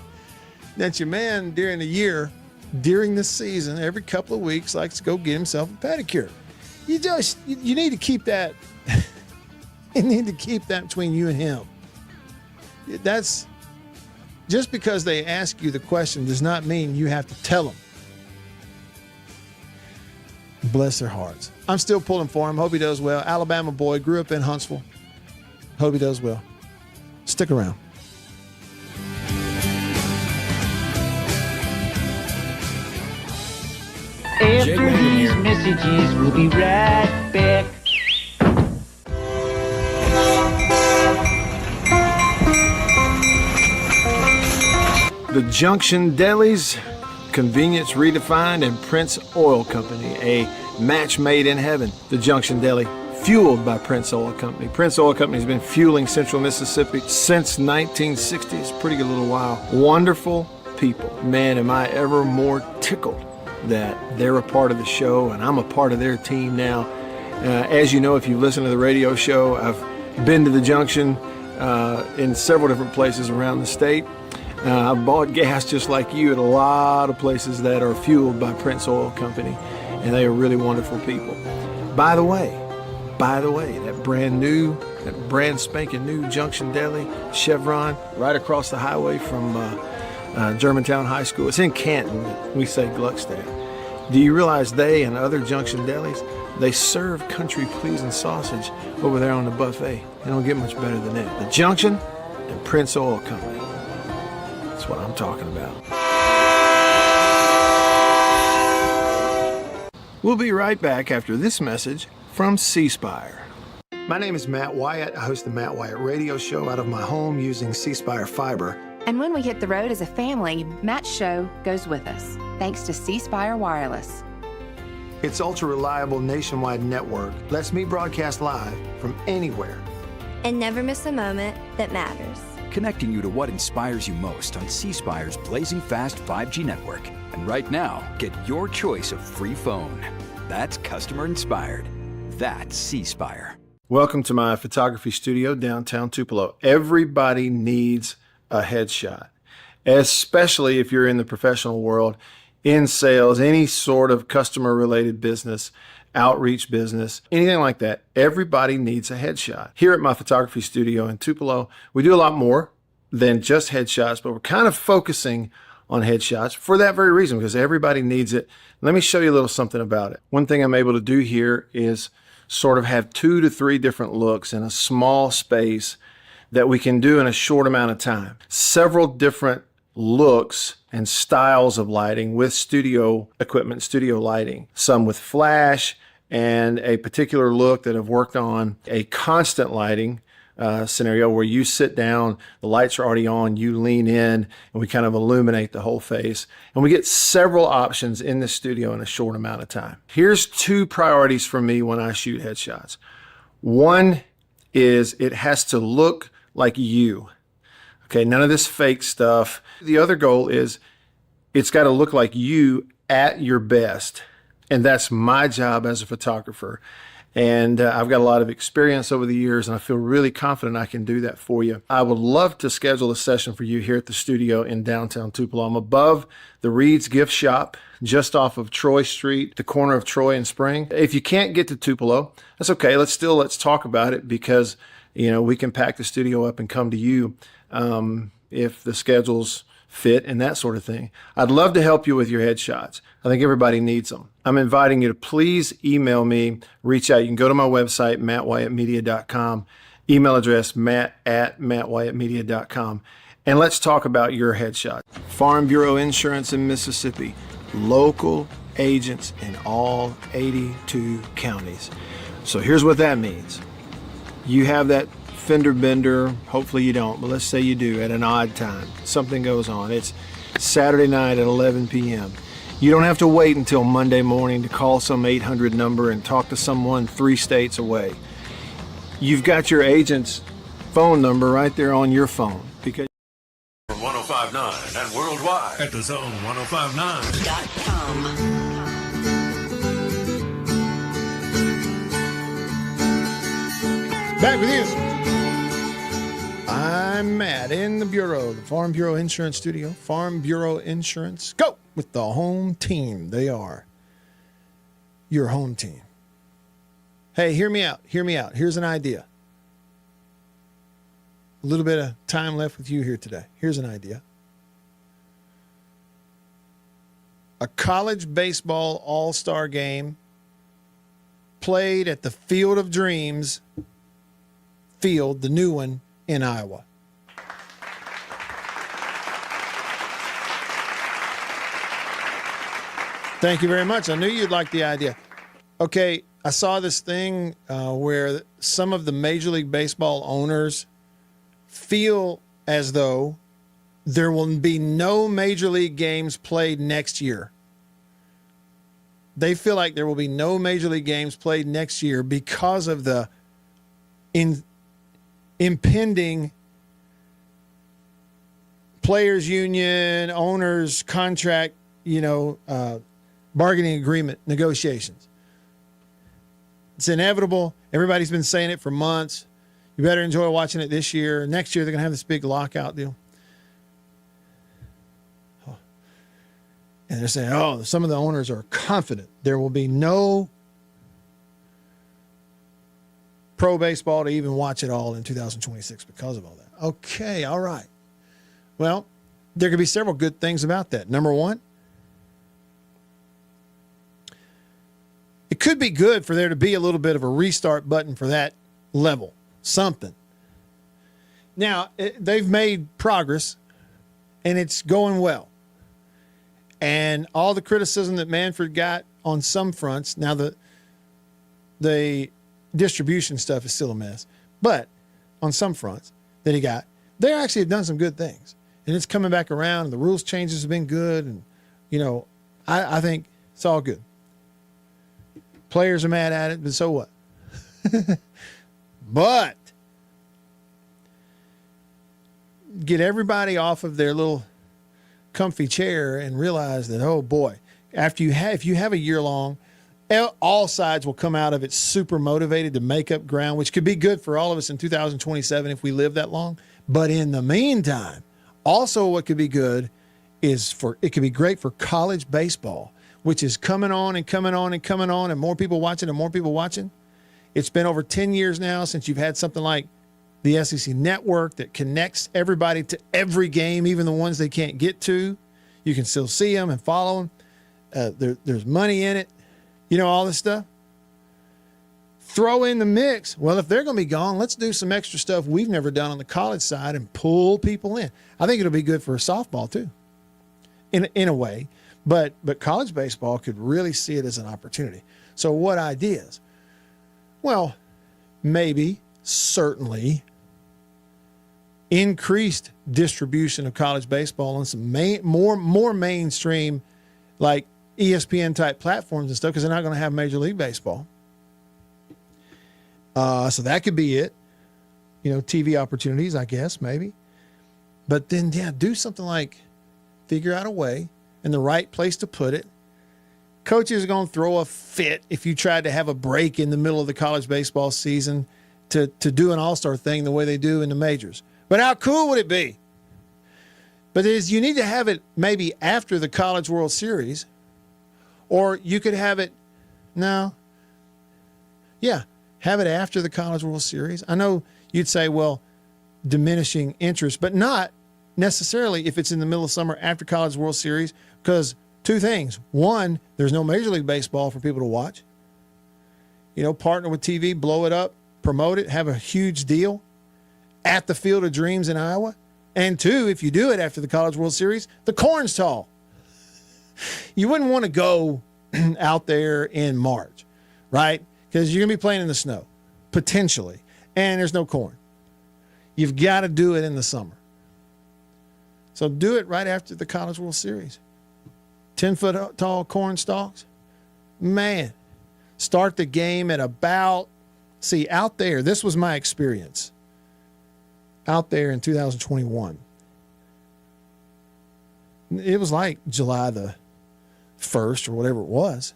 that your man during the season, every couple of weeks likes to go get himself a pedicure, you need to keep that. You need to keep that between you and him. That's just because they ask you the question does not mean you have to tell them. Bless their hearts. I'm still pulling for him. Hope he does well. Alabama boy, grew up in Huntsville. Hope he does well. Stick around. After these messages, we'll be right back. The Junction Delis, convenience redefined, and Prince Oil Company, a match made in heaven. The Junction Deli, fueled by Prince Oil Company. Prince Oil Company has been fueling Central Mississippi since 1960. It's a pretty good little while. Wonderful people. Man, am I ever more tickled that they're a part of the show and I'm a part of their team now. As you know, if you listen to the radio show, I've been to the Junction in several different places around the state. I've bought gas just like you at a lot of places that are fueled by Prince Oil Company, and they are really wonderful people. By the way, that brand spanking new Junction Deli, Chevron, right across the highway from Germantown High School. It's in Canton, but we say Gluckstadt. Do you realize they and other Junction Delis, they serve country-pleasing sausage over there on the buffet? They don't get much better than that. The Junction and Prince Oil Company. That's what I'm talking about. We'll be right back after this message from C Spire. My name is Matt Wyatt. I host the Matt Wyatt radio show out of my home using C Spire fiber. And when we hit the road as a family, Matt's show goes with us, thanks to C Spire Wireless. Its ultra-reliable nationwide network lets me broadcast live from anywhere. And never miss a moment that matters. Connecting you to what inspires you most on C Spire's blazing fast 5G network. And right now, get your choice of free phone. That's customer inspired. That's C Spire. Welcome to my photography studio downtown Tupelo. Everybody needs a headshot, especially if you're in the professional world, in sales, any sort of customer related business, outreach business, anything like that. Everybody needs a headshot. Here at my photography studio in Tupelo, we do a lot more than just headshots, but we're kind of focusing on headshots for that very reason, because everybody needs it. Let me show you a little something about it. One thing I'm able to do here is sort of have 2 to 3 different looks in a small space that we can do in a short amount of time. Several different looks and styles of lighting with studio equipment, studio lighting. Some with flash and a particular look that I've worked on, a constant lighting scenario where you sit down, the lights are already on, you lean in, and we kind of illuminate the whole face. And we get several options in the studio in a short amount of time. Here's 2 priorities for me when I shoot headshots. One is it has to look like you. Okay, none of this fake stuff. The other goal is it's got to look like you at your best. And that's my job as a photographer. And I've got a lot of experience over the years, and I feel really confident I can do that for you. I would love to schedule a session for you here at the studio in downtown Tupelo. I'm above the Reed's Gift Shop, just off of Troy Street, the corner of Troy and Spring. If you can't get to Tupelo, that's okay. Let's talk about it, because we can pack the studio up and come to you if the schedules fit and that sort of thing. I'd love to help you with your headshots. I think everybody needs them. I'm inviting you to please email me, reach out. You can go to my website, mattwyattmedia.com, email address matt@mattwyattmedia.com, And let's talk about your headshot. Farm Bureau Insurance in Mississippi. Local agents in all 82 counties. So here's what that means. You have that fender bender, hopefully you don't, but let's say you do at an odd time. Something goes on. It's Saturday night at 11 p.m. You don't have to wait until Monday morning to call some 800 number and talk to someone 3 states away. You've got your agent's phone number right there on your phone because 1059 and worldwide at thezone1059.com. Back with you. I'm Matt in the Bureau, the Farm Bureau Insurance Studio. Farm Bureau Insurance. Go with the home team. They are your home team. Hey, hear me out. Hear me out. Here's an idea. A little bit of time left with you here today. Here's an idea. A college baseball all-star game played at the Field of Dreams field, the new one in Iowa. Thank you very much. I knew you'd like the idea. Okay, I saw this thing where some of the Major League Baseball owners feel as though there will be no Major League games played next year. They feel like there will be no Major League games played next year because of the impending players union, owners contract, bargaining agreement negotiations. It's inevitable. Everybody's been saying it for months. You better enjoy watching it this year. Next year, they're going to have this big lockout deal. And they're saying, some of the owners are confident there will be no pro baseball to even watch it all in 2026 because of all that. Okay, all right. Well, there could be several good things about that. Number one, it could be good for there to be a little bit of a restart button for that level. Something. Now, they've made progress, and it's going well. And all the criticism that Manfred got on some fronts, now the distribution stuff is still a mess, but on some fronts that he got, they actually have done some good things. And it's coming back around, and the rules changes have been good, and, I think it's all good. Players are mad at it, but so what? But get everybody off of their little comfy chair and realize that, oh boy, if you have a year long, all sides will come out of it super motivated to make up ground, which could be good for all of us in 2027 if we live that long. But in the meantime, also what could be good is it could be great for college baseball, which is coming on and coming on and coming on, and more people watching and more people watching. It's been over 10 years now since you've had something like the SEC Network that connects everybody to every game, even the ones they can't get to. You can still see them and follow them. There's money in it. All this stuff. Throw in the mix. Well, if they're going to be gone, let's do some extra stuff we've never done on the college side and pull people in. I think it'll be good for softball too, in a way. But college baseball could really see it as an opportunity. So what ideas? Well, maybe, certainly, increased distribution of college baseball on some more mainstream, like ESPN type platforms and stuff, because they're not going to have Major League Baseball. So that could be it. TV opportunities, I guess, maybe. But then, do something like figure out a way and the right place to put it. Coaches are going to throw a fit if you tried to have a break in the middle of the college baseball season to do an all-star thing the way they do in the majors. But how cool would it be? But you need to have it maybe after the College World Series, or you could have it have it after the College World Series. I know you'd say, well, diminishing interest, but not necessarily if it's in the middle of summer after College World Series, because two things. One, there's no Major League Baseball for people to watch. Partner with TV, blow it up, promote it, have a huge deal at the Field of Dreams in Iowa. And two, if you do it after the College World Series, the corn's tall. You wouldn't want to go out there in March, right? Because you're going to be playing in the snow, potentially, and there's no corn. You've got to do it in the summer. So do it right after the College World Series. 10-foot tall corn stalks. Man, start the game at about, out there, this was my experience. Out there in 2021. It was like July the 1st or whatever it was.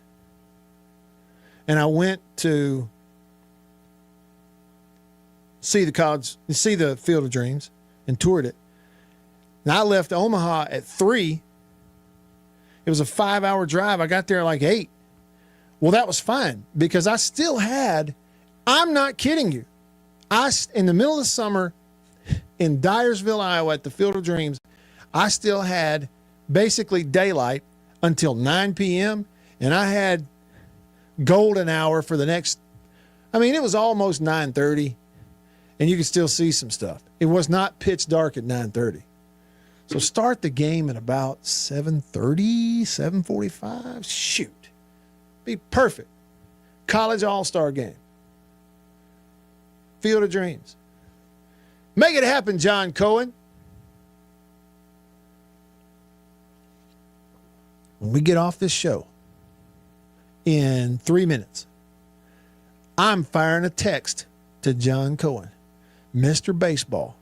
And I went to see the Field of Dreams and toured it. And I left Omaha at 3. It was a 5-hour drive. I got there like 8. Well, that was fine because I still had, I'm not kidding you, in the middle of the summer in Dyersville, Iowa at the Field of Dreams, I still had basically daylight until 9 p.m. and I had golden hour for the next, it was almost 9:30 and you could still see some stuff. It was not pitch dark at 9:30. So start the game at about 7:30, 7:45. Shoot. Be perfect. College All-Star game. Field of Dreams. Make it happen, John Cohen. When we get off this show in 3 minutes, I'm firing a text to John Cohen, Mr. Baseball.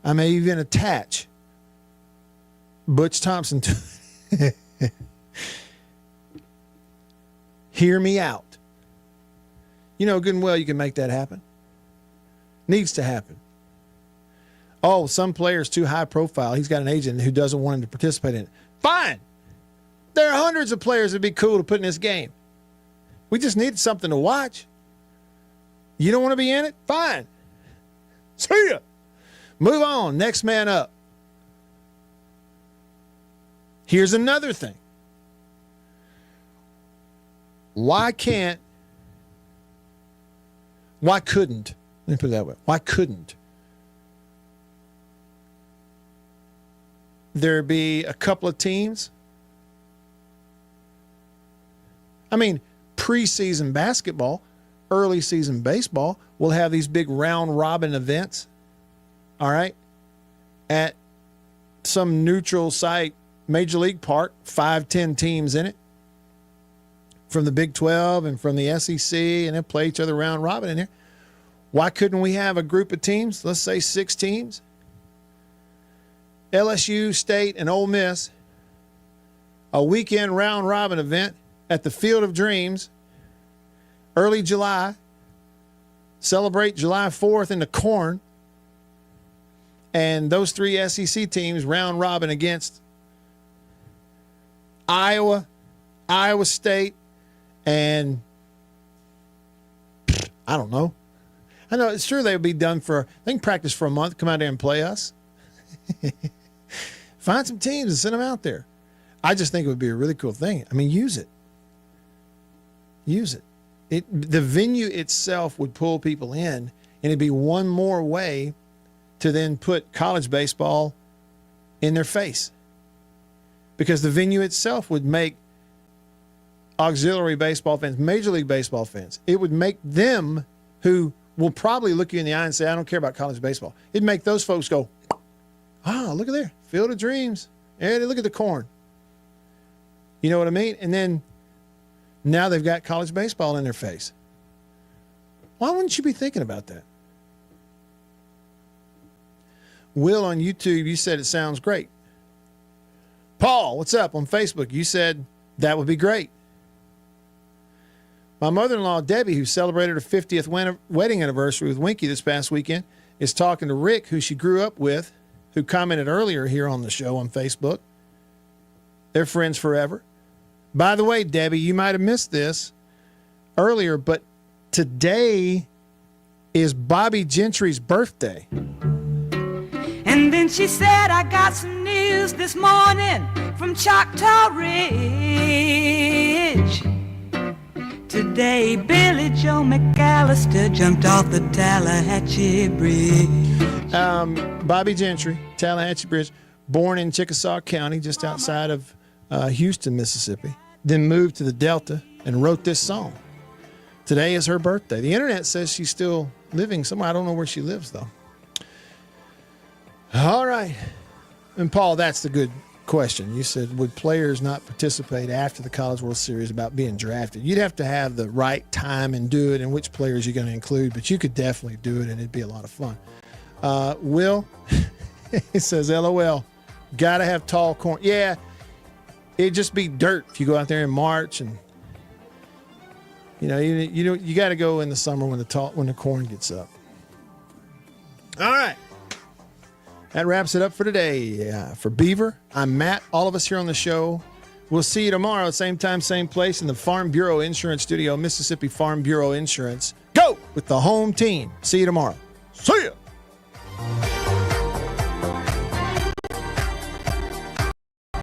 I may even attach Butch Thompson to hear me out. You know good and well you can make that happen. Needs to happen. Oh, some player's too high profile. He's got an agent who doesn't want him to participate in it. Fine. There are hundreds of players that'd be cool to put in this game. We just need something to watch. You don't want to be in it? Fine. See ya. Move on. Next man up. Here's another thing. Why couldn't, let me put it that way, why couldn't there be a couple of teams? Preseason basketball, early season baseball will have these big round robin events, all right, at some neutral site, Major League Park, 5-10 teams in it from the Big 12 and from the SEC, and they'll play each other round robin in there. Why couldn't we have a group of teams, let's say 6 teams, LSU, State, and Ole Miss, a weekend round robin event at the Field of Dreams, early July, celebrate July 4th in the corn, and those 3 SEC teams round robin against Iowa, Iowa State, and I don't know. I know it's true they would be done they can practice for a month, come out there and play us. Find some teams and send them out there. I just think it would be a really cool thing. Use it. Use it. The venue itself would pull people in, and it'd be one more way to then put college baseball in their face. Because the venue itself would make auxiliary baseball fans, Major League Baseball fans, it would make them, who will probably look you in the eye and say, I don't care about college baseball. It'd make those folks go, look at there, Field of Dreams. Hey, look at the corn. You know what I mean? And then now they've got college baseball in their face. Why wouldn't you be thinking about that? Will on YouTube, you said it sounds great. Paul, what's up on Facebook? You said that would be great. My mother-in-law, Debbie, who celebrated her 50th wedding anniversary with Winky this past weekend, is talking to Rick, who she grew up with, who commented earlier here on the show on Facebook. They're friends forever. By the way, Debbie, you might have missed this earlier, but today is Bobby Gentry's birthday. And then she said, I got some news this morning from Choctaw Ridge. Today, Billy Joe McAllister jumped off the Tallahatchie Bridge. Bobby Gentry, Tallahatchie Bridge, born in Chickasaw County, just outside of Houston, Mississippi, then moved to the Delta and wrote this song. Today is her birthday. The internet says she's still living somewhere. I don't know where she lives, though. All right. And, Paul, that's the good question. You said, would players not participate after the College World Series about being drafted? You'd have to have the right time and do it, and which players you're going to include, but you could definitely do it, and it'd be a lot of fun. Will, he says, LOL, got to have tall corn. Yeah, it'd just be dirt if you go out there in March, and you got to go in the summer when the corn gets up. All right. That wraps it up for today. For Beaver, I'm Matt. All of us here on the show. We'll see you tomorrow, same time, same place in the Farm Bureau Insurance Studio, Mississippi Farm Bureau Insurance. Go with the home team. See you tomorrow. See ya.